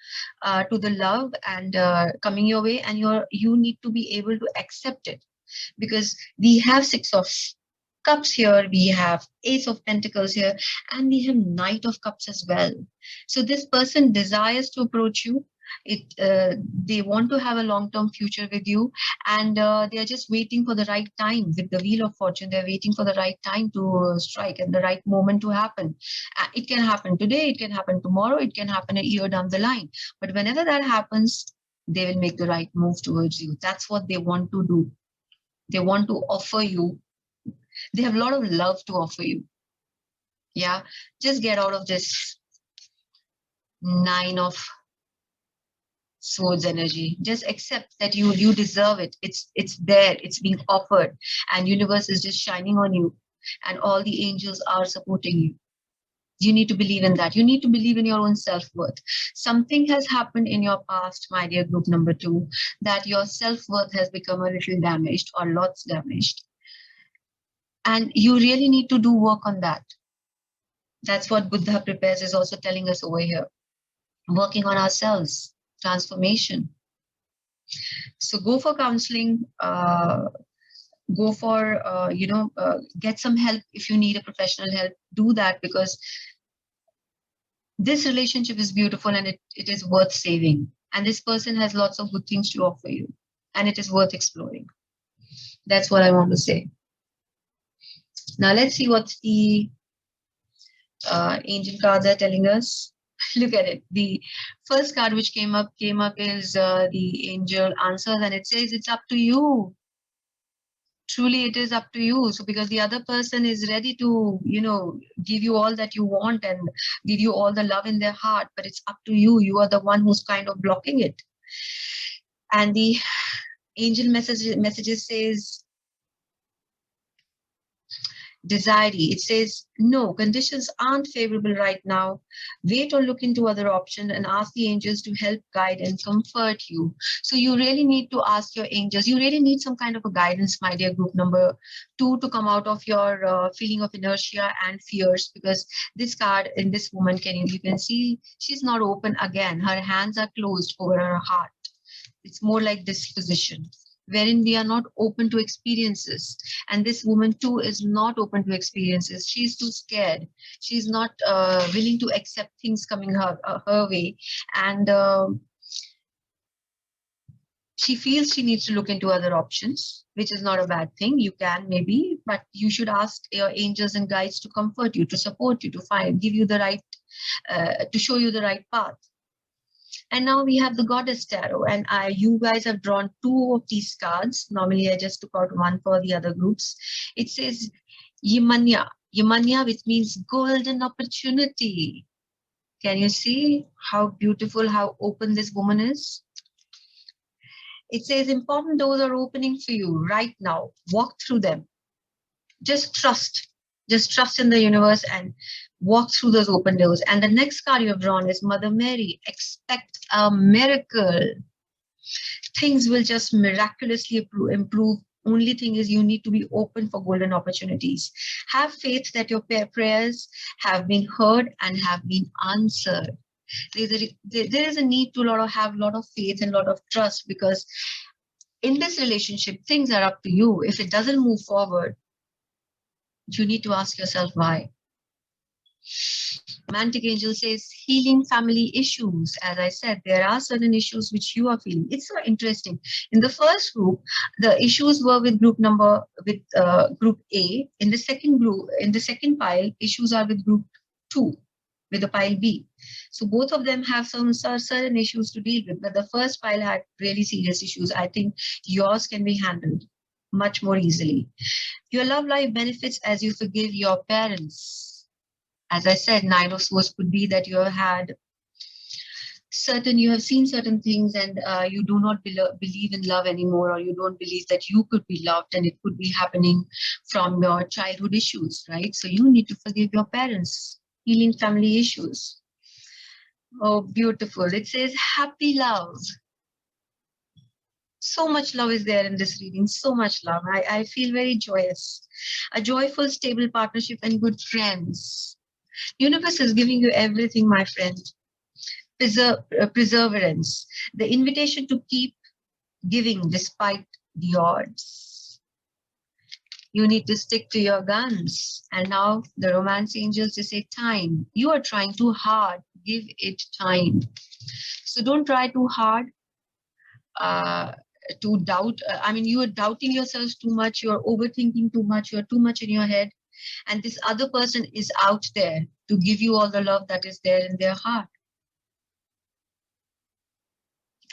to the love and coming your way, and you need to be able to accept it. Because we have Six of Cups here, we have Ace of Pentacles here, and we have Knight of Cups as well. So this person desires to approach you. They want to have a long-term future with you, and they are just waiting for the right time. With the Wheel of Fortune, they're waiting for the right time to strike and the right moment to happen. It can happen today, it can happen tomorrow, it can happen a year down the line. But whenever that happens, they will make the right move towards you. That's what they want to do. They want to offer you. They have a lot of love to offer you. Yeah, just get out of this Nine of Swords energy. Just accept that you deserve it. It's there. It's being offered, and universe is just shining on you, and all the angels are supporting you. You need to believe in that. You need to believe in your own self-worth. Something has happened in your past, my dear group number 2, that your self-worth has become a little damaged or lots damaged. And you really need to do work on that. That's what Buddha prepares is also telling us over here. Working on ourselves, transformation. So go for counseling, go for, get some help if you need a professional help. Do that, because this relationship is beautiful and it is worth saving. And this person has lots of good things to offer you, and it is worth exploring. That's what I want to say. Now let's see what the angel cards are telling us. Look at it. The first card which came up is the angel answers, and it says it's up to you. Truly, it is up to you. So because the other person is ready to, give you all that you want and give you all the love in their heart, but it's up to you. You are the one who's kind of blocking it. And the angel messages says, Desiree, it says, no, conditions aren't favorable right now. Wait or look into other options and ask the angels to help guide and comfort you. So you really need to ask your angels. You really need some kind of a guidance, my dear group number 2, to come out of your feeling of inertia and fears, because this card in this woman, you can see she's not open again. Her hands are closed over her heart. It's more like this position, wherein we are not open to experiences. And this woman too is not open to experiences. She's too scared. She's not willing to accept things coming her way. And she feels she needs to look into other options, which is not a bad thing. You can maybe, but you should ask your angels and guides to comfort you, to support you, to give you the right, to show you the right path. And now we have the Goddess Tarot, and you guys have drawn 2 of these cards. Normally, I just took out one for the other groups. It says Yemanya, which means golden opportunity. Can you see how beautiful, how open this woman is? It says important doors are opening for you right now. Walk through them. Just trust in the universe and walk through those open doors. And the next card you have drawn is Mother Mary. Expect a miracle. Things will just miraculously improve. Only thing is you need to be open for golden opportunities. Have faith that your prayers have been heard and have been answered. There is a need to have a lot of faith and a lot of trust, because in this relationship, things are up to you. If it doesn't move forward, you need to ask yourself why. Mantic Angel says healing family issues. As I said, there are certain issues which you are feeling. It's so interesting. In the first group, the issues were with group A. In the second pile, issues are with group 2, with the pile B. So both of them have some certain issues to deal with, but the first pile had really serious issues. I think yours can be handled much more easily. Your love life benefits as you forgive your parents. As I said, 9 of Swords could be that you have seen certain things and you do not believe in love anymore, or you don't believe that you could be loved, and it could be happening from your childhood issues, right? So you need to forgive your parents. Healing family issues. Oh, beautiful. It says happy love. So much love is there in this reading, so much love. I feel very joyous. A joyful, stable partnership and good friends. Universe is giving you everything, my friend. Perseverance. The invitation to keep giving despite the odds. You need to stick to your guns. And now the romance angels, they say time. You are trying too hard. Give it time. So don't try too hard. To doubt, you are doubting yourself too much, you're overthinking too much, you're too much in your head, and this other person is out there to give you all the love that is there in their heart.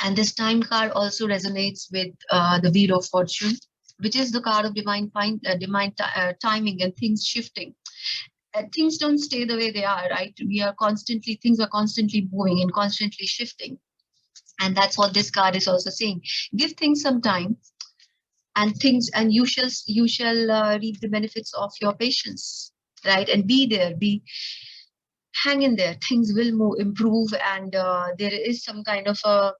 And this time card also resonates with the Wheel of Fortune, which is the card of divine timing and things shifting. Things don't stay the way they are, right? Things are constantly moving and constantly shifting. And that's what this card is also saying. Give things some time, and you shall reap the benefits of your patience, right? And be there. hang in there. Things will improve, and there is some kind of a.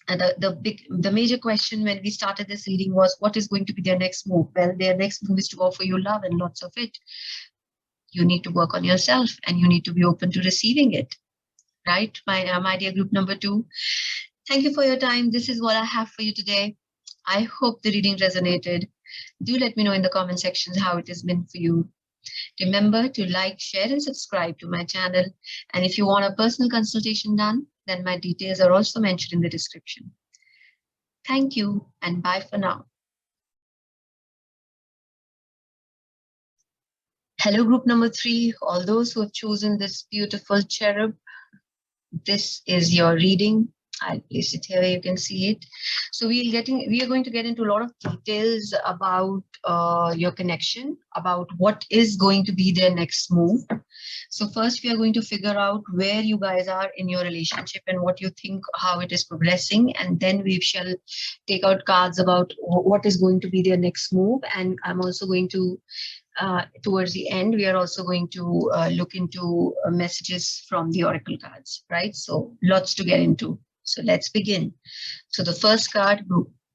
And the major question when we started this reading was, what is going to be their next move? Well, their next move is to offer you love and lots of it. You need to work on yourself, and you need to be open to receiving it. Right, my dear group number 2. Thank you for your time. This is what I have for you today. I hope the reading resonated. Do let me know in the comment sections how it has been for you. Remember to like, share, and subscribe to my channel. And if you want a personal consultation done, then my details are also mentioned in the description. Thank you, and bye for now. Hello, group number 3. All those who have chosen this beautiful cherub, this is your reading. I'll place it here, you can see it. So we are going to get into a lot of details about your connection, about what is going to be their next move. So first we are going to figure out where you guys are in your relationship and what you think, how it is progressing. And then we shall take out cards about what is going to be their next move. And I'm also going to towards the end, we are also going to look into messages from the oracle cards, right? So lots to get into. So let's begin. So the first card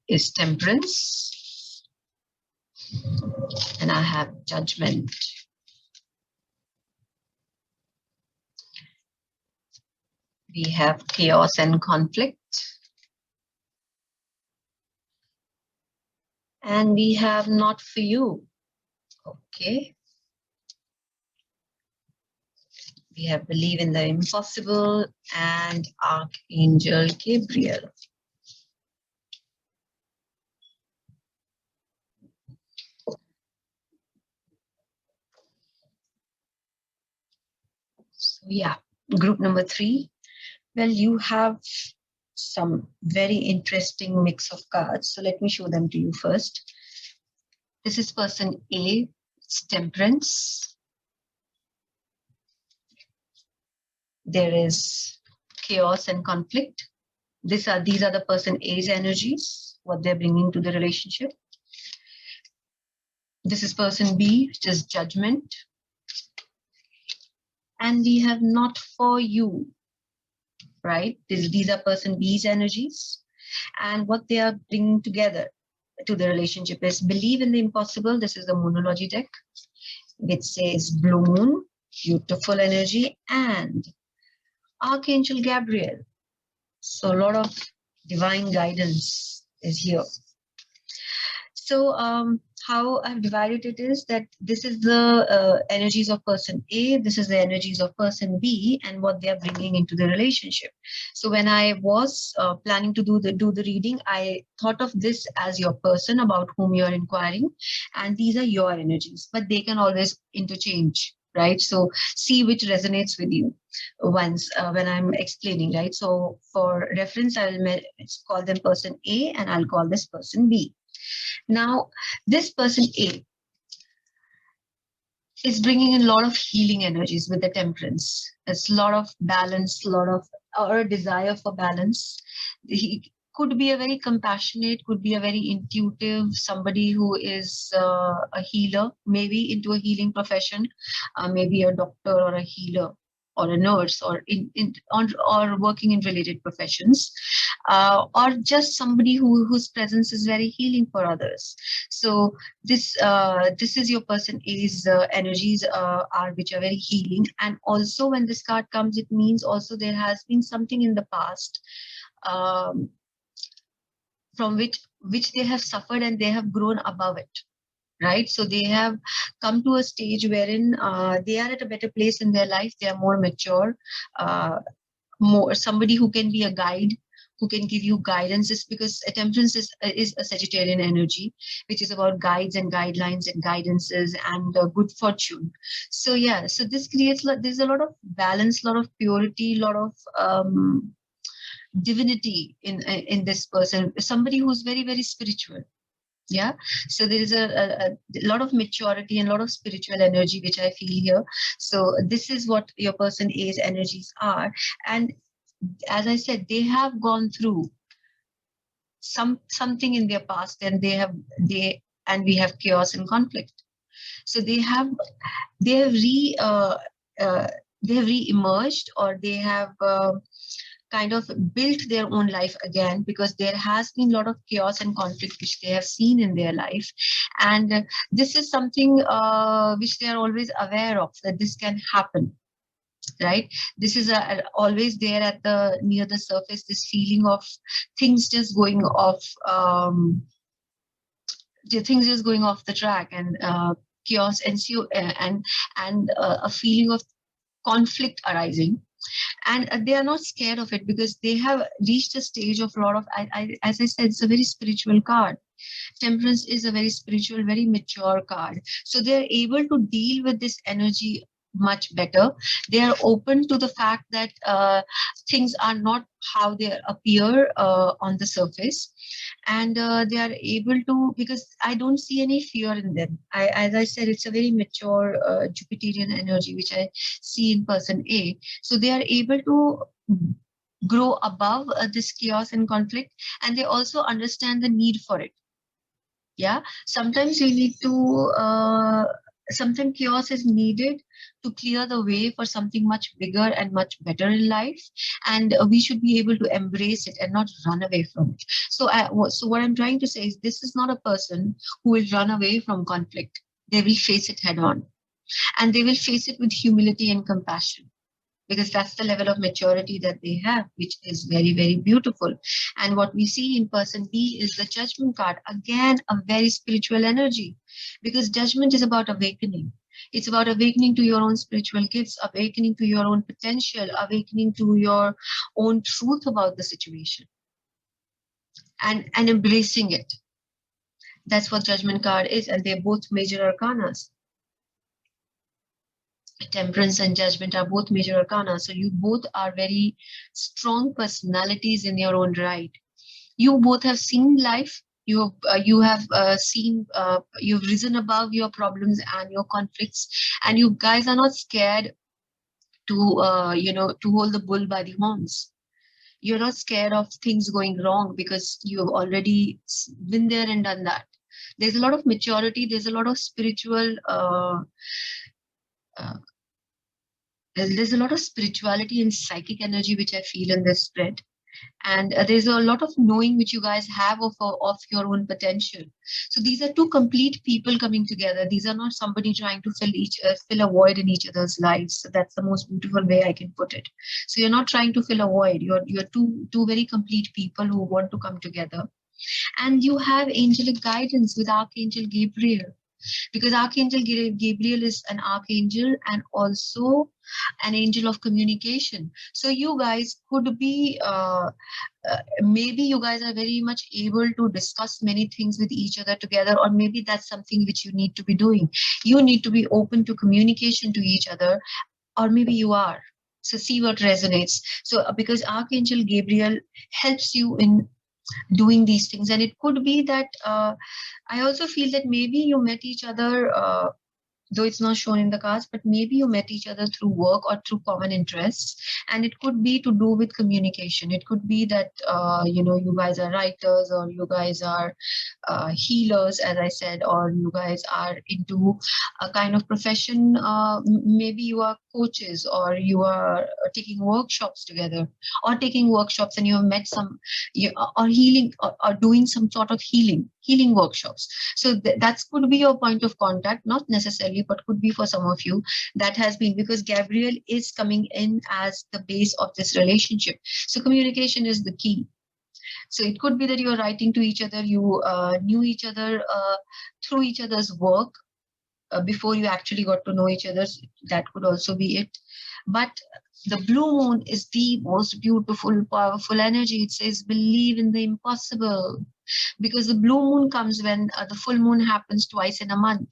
is Temperance, and I have Judgment. We have Chaos and Conflict, and we have Not For You. Okay. We have Believe in the Impossible and Archangel Gabriel. So yeah, group number 3. Well, you have some very interesting mix of cards. So let me show them to you first. This is person A, it's Temperance. There is Chaos and Conflict. These are the person A's energies, what they're bringing to the relationship. This is person B, which is Judgment. And we have Not For You, right? These are person B's energies. And what they are bringing together to the relationship is Believe in the Impossible. This is the Moonology deck, which says Blue Moon, beautiful energy, and Archangel Gabriel. So a lot of divine guidance is here. So how I've divided it is that this is the energies of person A, this is the energies of person B, and what they are bringing into the relationship. So when I was planning to do the reading, I thought of this as your person about whom you are inquiring, and these are your energies, but they can always interchange, right? So see which resonates with you once when I'm explaining, right? So for reference, I will call them person A, and I'll call this person B. Now, this person A is bringing in a lot of healing energies with the Temperance. It's a lot of balance, or a desire for balance. He could be a very compassionate, could be a very intuitive, somebody who is a healer, maybe into a healing profession, maybe a doctor or a healer, or a nurse, or or working in related professions, or just somebody whose presence is very healing for others. So this is your person A's energies are which are very healing. And also when this card comes, it means also there has been something in the past from which they have suffered, and they have grown above it. Right, so they have come to a stage wherein they are at a better place in their life. They are more mature, more somebody who can be a guide, who can give you guidance. Is because a Temperance is a Sagittarian energy, which is about guides and guidelines and guidances and good fortune. So yeah, so this creates there's a lot of balance, a lot of purity, a lot of divinity in this person. Somebody who's very, very spiritual. Yeah, so there is a lot of maturity and a lot of spiritual energy which I feel here. So this is what your person A's energies are. And as I said, they have gone through something in their past, and we have Chaos and Conflict. So they have they have re-emerged, or they have kind of built their own life again, because there has been a lot of chaos and conflict which they have seen in their life. And this is something which they are always aware of, that this can happen, right? This is always there at the near the surface, this feeling of things just going off, the things just going off the track, and chaos ensue, and a feeling of conflict arising. And they are not scared of it, because they have reached a stage of a lot of, as I said, it's a very spiritual card. Temperance is a very spiritual, very mature card. So they are able to deal with this energy much better. They are open to the fact that things are not how they appear on the surface. And they are able to, because I don't see any fear in them. As I said, it's a very mature Jupiterian energy, which I see in person A. So they are able to grow above this chaos and conflict, and they also understand the need for it. Yeah, sometimes we need to sometimes chaos is needed to clear the way for something much bigger and much better in life, and we should be able to embrace it and not run away from it. So what I'm trying to say is, this is not a person who will run away from conflict. They will face it head on, and they will face it with humility and compassion, because that's the level of maturity that they have, which is very, very beautiful. And what we see in person B is the Judgment card. Again, a very spiritual energy, because judgment is about awakening. It's about awakening to your own spiritual gifts, awakening to your own potential, awakening to your own truth about the situation, and embracing it. That's what Judgment card is, and they're both major arcanas. Temperance and Judgment are both major arcana. So you both are very strong personalities in your own right. You both have seen life. You have seen, you've risen above your problems and your conflicts, and you guys are not scared to to hold the bull by the horns. You're not scared of things going wrong, because you've already been there and done that. There's a lot of maturity. There's a lot of spiritual uh, there's a lot of spirituality and psychic energy which I feel in this spread. And there's a lot of knowing which you guys have of your own potential. So these are two complete people coming together. These are not somebody trying to fill a void in each other's lives. So that's the most beautiful way I can put it. So you're not trying to fill a void. You're two very complete people who want to come together. And you have angelic guidance with Archangel Gabriel, because Archangel Gabriel is an archangel and also an angel of communication. So you guys could be, maybe you guys are very much able to discuss many things with each other together, or maybe that's something which you need to be doing. You need to be open to communication to each other, or maybe you are. So see what resonates. So because Archangel Gabriel helps you in doing these things, and it could be that I also feel that maybe you met each other, though it's not shown in the cards, but maybe you met each other through work or through common interests, and it could be to do with communication. It could be that you guys are writers, or you guys are healers, as I said, or you guys are into a kind of profession. Maybe you are coaches, or you are taking workshops together, or taking workshops and you have met or healing, or doing some sort of healing workshops. So that could be your point of contact, not necessarily, but could be for some of you. That has been, because Gabriel is coming in as the base of this relationship. So communication is the key. So it could be that you're writing to each other, you knew each other through each other's work before you actually got to know each other. That could also be it. But the blue moon is the most beautiful, powerful energy. It says, believe in the impossible, because the blue moon comes when the full moon happens twice in a month,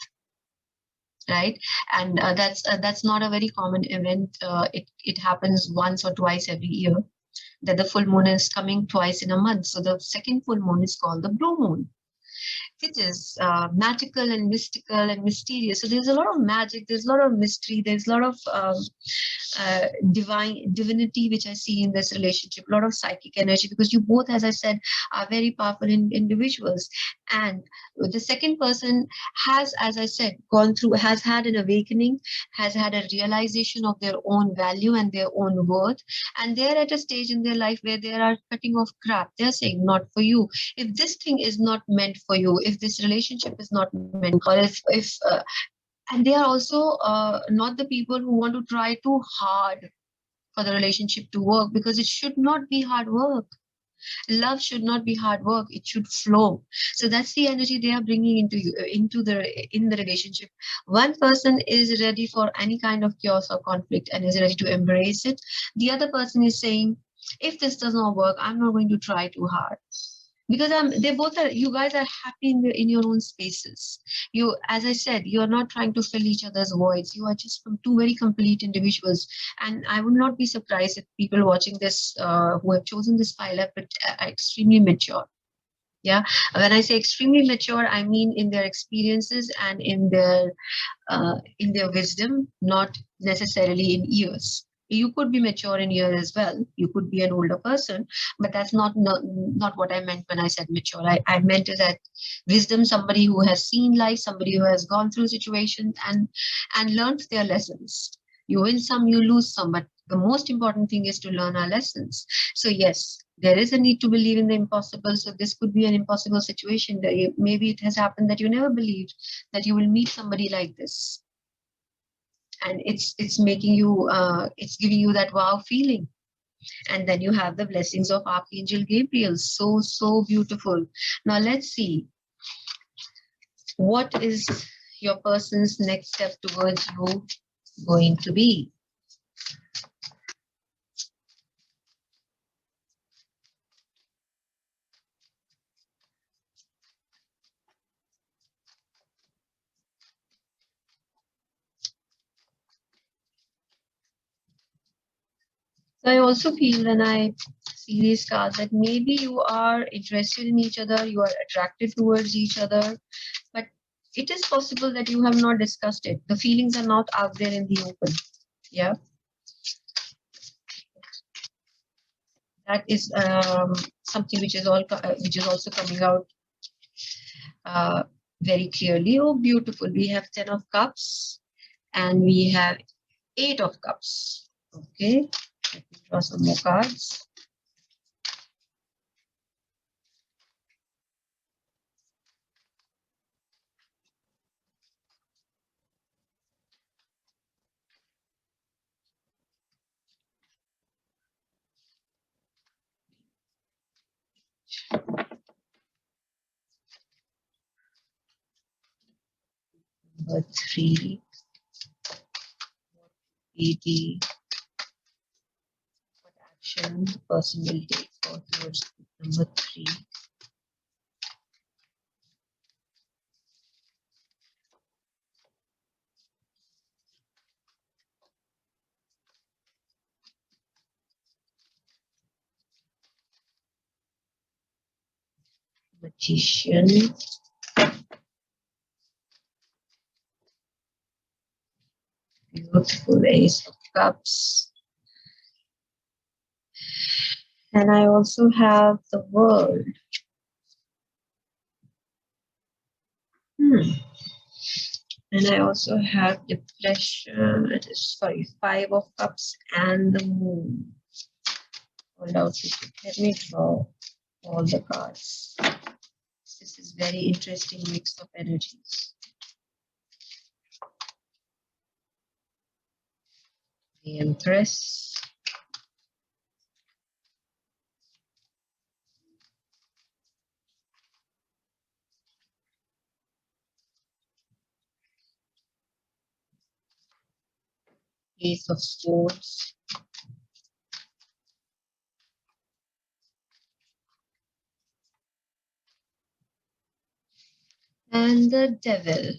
right? And that's not a very common event. It happens once or twice every year, that the full moon is coming twice in a month. So the second full moon is called the blue moon. it is magical and mystical and mysterious. So there's a lot of magic, there's a lot of mystery, there's a lot of divinity which I see in this relationship, a lot of psychic energy, because you both, as I said, are very powerful individuals. And the second person has, as I said, gone through, has had an awakening, has had a realization of their own value and their own worth, and they're at a stage in their life where they are cutting off crap. They're saying, not for you. If this thing is not meant for you, if this relationship is not meant, or if and they are also not the people who want to try too hard for the relationship to work, because it should not be hard work. Love should not be hard work, it should flow. So that's the energy they are bringing into you, into the in the relationship. One person is ready for any kind of chaos or conflict and is ready to embrace it. The other person is saying, if this does not work, I'm not going to try too hard, because they both are, you guys are happy in your own spaces. You, as I said, you're not trying to fill each other's voids. You are just from two very complete individuals. And I would not be surprised if people watching this who have chosen this file are extremely mature. Yeah, when I say extremely mature, I mean in their experiences and in their wisdom, not necessarily in years. You could be mature in years as well. You could be an older person, but that's not what I meant when I said mature. I meant is that wisdom, somebody who has seen life, somebody who has gone through situations and learned their lessons. You win some, you lose some, but the most important thing is to learn our lessons. So yes, there is a need to believe in the impossible. So this could be an impossible situation that maybe it has happened that you never believed that you will meet somebody like this, and it's making you it's giving you that wow feeling. And then you have the blessings of Archangel Gabriel, so beautiful. Now let's see, what is your person's next step towards you going to be? So I also feel when I see these cards that maybe you are interested in each other, you are attracted towards each other, but it is possible that you have not discussed it. The feelings are not out there in the open. Yeah, that is something which is which is also coming out uh, very clearly. Oh, beautiful. We have 10 of Cups and we have 8 of Cups. Okay, let me draw some more cards. Number 3, 80. What action the person will take for towards number 3? Magician. Beautiful Ace of Cups. And I also have the World. And I also have Depression. It is, sorry, 5 of Cups and the Moon. Hold out. Let me draw all the cards. This is very interesting mix of energies. The Empress. Ace of Swords. And the Devil.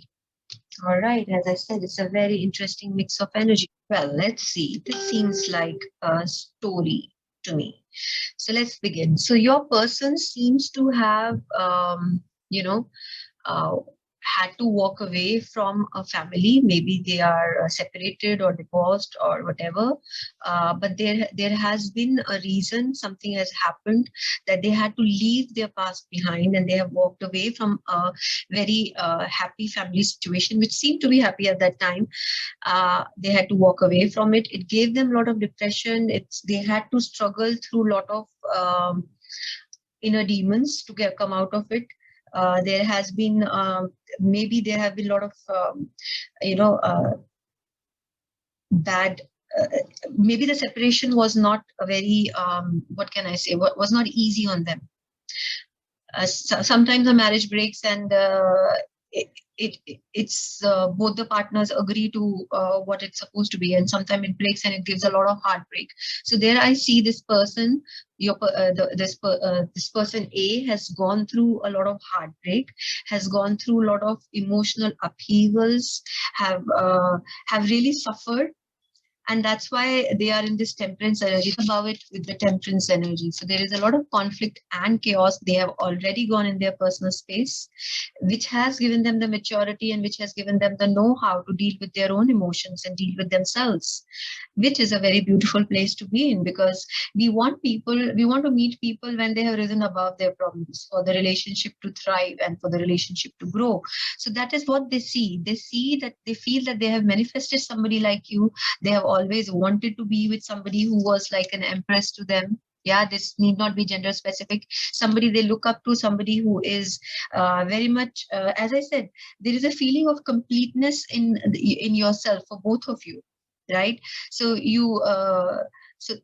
All right, as I said, it's a very interesting mix of energy. Well, let's see. This seems like a story to me. So let's begin. So your person seems to have, you know, had to walk away from a family. Maybe they are separated or divorced or whatever. But there has been a reason, something has happened, that they had to leave their past behind, and they have walked away from a very happy family situation, which seemed to be happy at that time. They had to walk away from it. It gave them a lot of depression. They had to struggle through a lot of inner demons to come out of it. There has been maybe there have been a lot of you know bad. Maybe the separation was not a very what can I say? Was not easy on them. Sometimes a marriage breaks, and it's both the partners agree to what it's supposed to be, and sometimes it breaks and it gives a lot of heartbreak. So there I see this person, this person A has gone through a lot of heartbreak, has gone through a lot of emotional upheavals, have really suffered, and that's why they are in this temperance energy. Above it with the temperance energy, so there is a lot of conflict and chaos. They have already gone in their personal space, which has given them the maturity and which has given them the know-how to deal with their own emotions and deal with themselves, which is a very beautiful place to be in, because we want to meet people when they have risen above their problems, for the relationship to thrive and for the relationship to grow. So that is what they see. They see that, they feel that they have manifested somebody like you. They have always wanted to be with somebody who was like an empress to them. Yeah, this need not be gender specific. Somebody they look up to, somebody who is very much, as I said, there is a feeling of completeness in yourself for both of you, right? So so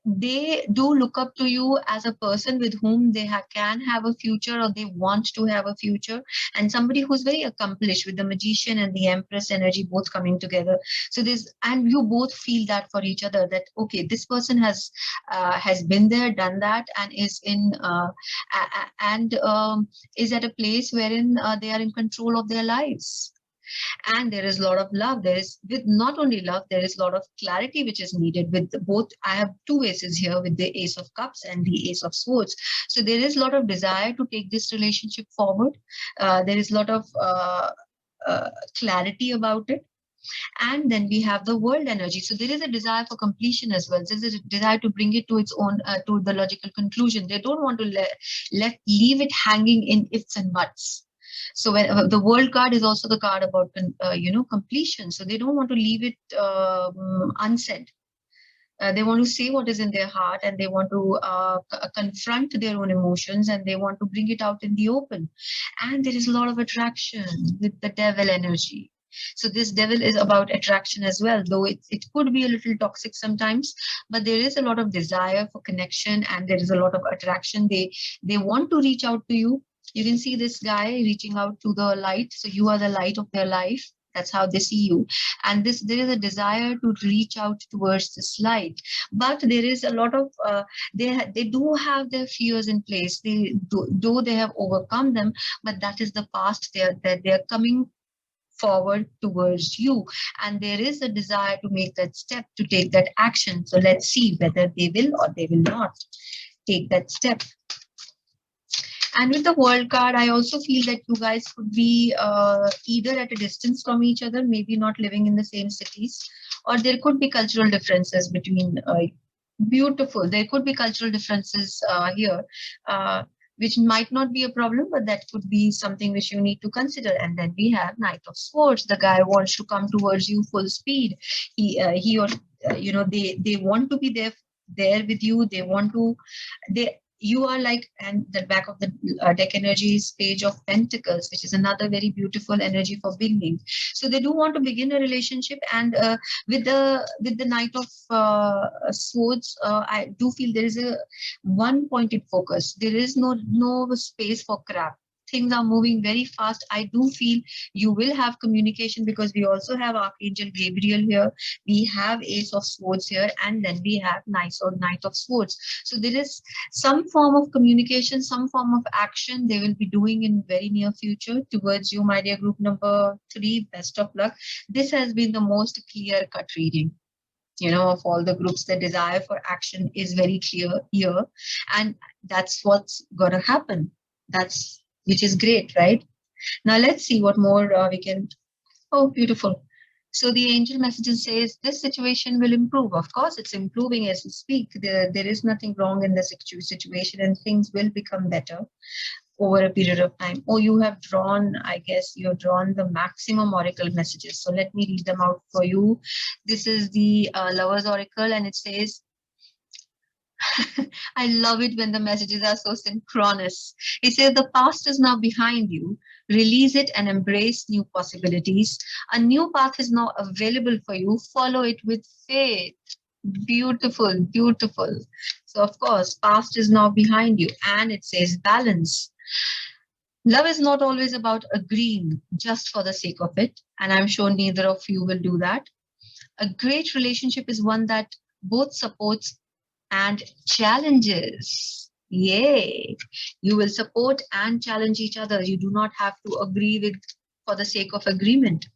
they do look up to you as a person with whom they can have a future, or they want to have a future, and somebody who's very accomplished, with the magician and the empress energy both coming together. So this, and you both feel that for each other, that okay, this person has been there, done that, and is in and is at a place wherein they are in control of their lives. And there is a lot of love. There is, with not only love, there is a lot of clarity which is needed with both. I have two aces here, with the Ace of Cups and the Ace of Swords. So there is a lot of desire to take this relationship forward. There is a lot of clarity about it. And then we have the world energy. So there is a desire for completion as well. There is a desire to bring it to its own, to the logical conclusion. They don't want to leave it hanging in ifs and buts. So when the world card is also the card about completion. So they don't want to leave it unsaid. They want to say what is in their heart, and they want to confront their own emotions, and they want to bring it out in the open. And there is a lot of attraction with the devil energy. So this devil is about attraction as well, though it could be a little toxic sometimes, but there is a lot of desire for connection, and there is a lot of attraction. They want to reach out to you. You can see this guy reaching out to the light. So you are the light of their life. That's how they see you. And there is a desire to reach out towards this light. But there is a lot of, they do have their fears in place. Though they have overcome them, but that is the past. They're coming forward towards you, and there is a desire to make that step, to take that action. So let's see whether they will or they will not take that step. And with the world card, I also feel that you guys could be either at a distance from each other, maybe not living in the same cities, or there could be cultural differences between beautiful. There could be cultural differences here, which might not be a problem, but that could be something which you need to consider. And then we have Knight of Swords. The guy wants to come towards you full speed. He or they want to be there with you. They want to, you are like, and the back of the deck energy is Page of Pentacles, which is another very beautiful energy for beginning. So they do want to begin a relationship, and with the Knight of Swords, I do feel there is a one-pointed focus. There is no space for crap. Things are moving very fast. I do feel you will have communication, because we also have Archangel Gabriel here. We have Ace of Swords here, and then we have Knight of Swords. So there is some form of communication, some form of action they will be doing in very near future towards you, my dear group number 3. Best of luck. This has been the most clear-cut reading. Of all the groups, the desire for action is very clear here, and that's what's gonna happen. Which is great, right? Now let's see what more we can. Oh, beautiful. So the angel messages says this situation will improve. Of course, it's improving as we speak. There is nothing wrong in the situation, and things will become better over a period of time. Oh, you have drawn, I guess you have drawn the maximum oracle messages. So let me read them out for you. This is the Lovers Oracle, and it says, I love it when the messages are so synchronous. It says the past is now behind you. Release it and embrace new possibilities. A new path is now available for you. Follow it with faith. Beautiful, beautiful. So of course, past is now behind you, and it says balance. Love is not always about agreeing just for the sake of it, and I'm sure neither of you will do that. A great relationship is one that both supports and challenges. Yay! You will support and challenge each other. You do not have to agree with for the sake of agreement.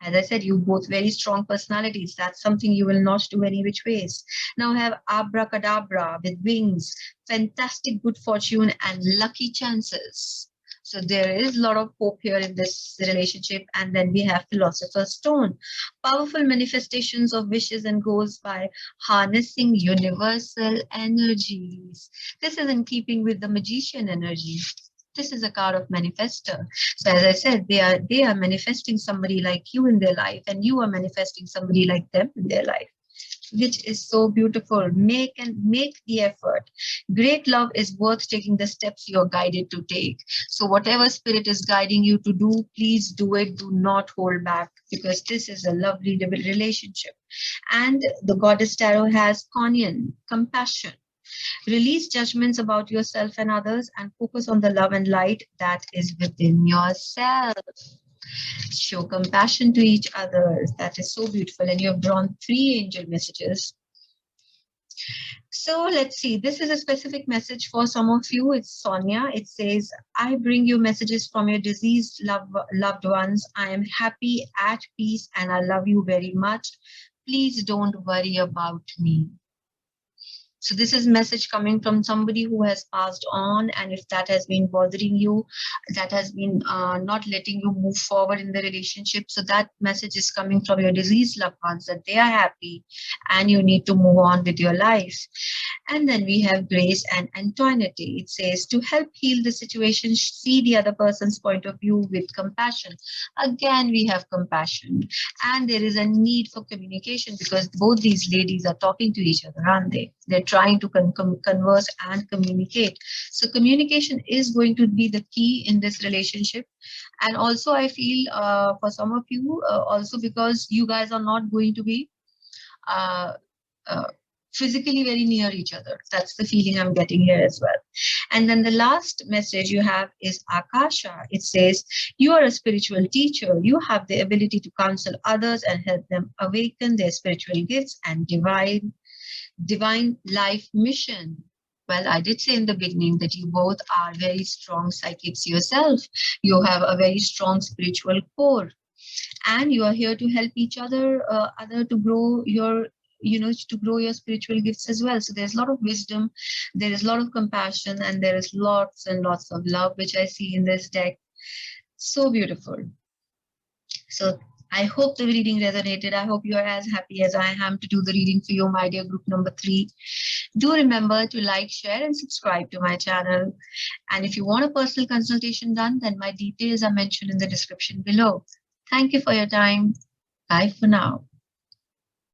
As I said, you both very strong personalities. That's something you will not do any which ways. Now have abracadabra with wings, fantastic good fortune and lucky chances. So there is a lot of hope here in this relationship. And then we have Philosopher's Stone, powerful manifestations of wishes and goals by harnessing universal energies. This is in keeping with the magician energy. This is a card of manifestor. So as I said, they are manifesting somebody like you in their life, and you are manifesting somebody like them in their life, which is so beautiful. Make the effort. Great love is worth taking the steps you're guided to take. So whatever spirit is guiding you to do, please do it. Do not hold back, because this is a lovely relationship. And the Goddess Tarot has Konyan, compassion. Release judgments about yourself and others and focus on the love and light that is within yourself. Show compassion to each other. That is so beautiful. And you have drawn 3 angel messages. So let's see. This is a specific message for some of you. It's Sonia. It says, I bring you messages from your deceased loved ones. I am happy, at peace, and I love you very much. Please don't worry about me. So this is message coming from somebody who has passed on, and if that has been bothering you, that has been not letting you move forward in the relationship, so that message is coming from your deceased loved ones, that they are happy and you need to move on with your life. And then we have Grace and Antoinette. It says, to help heal the situation, see the other person's point of view with compassion. Again, we have compassion, and there is a need for communication, because both these ladies are talking to each other, aren't they? They're trying to converse and communicate. So communication is going to be the key in this relationship. And also I feel for some of you, also because you guys are not going to be uh, physically very near each other. That's the feeling I'm getting here as well. And then the last message you have is Akasha. It says, you are a spiritual teacher. You have the ability to counsel others and help them awaken their spiritual gifts and divine life mission. Well, I did say in the beginning that you both are very strong psychics yourself. You have a very strong spiritual core, and you are here to help each other, to grow your to grow your spiritual gifts as well. So there's a lot of wisdom, there is a lot of compassion, and there is lots and lots of love, which I see in this deck. So beautiful. So I hope the reading resonated. I hope you are as happy as I am to do the reading for you, my dear group number 3. Do remember to like, share, and subscribe to my channel. And if you want a personal consultation done, then my details are mentioned in the description below. Thank you for your time. Bye for now.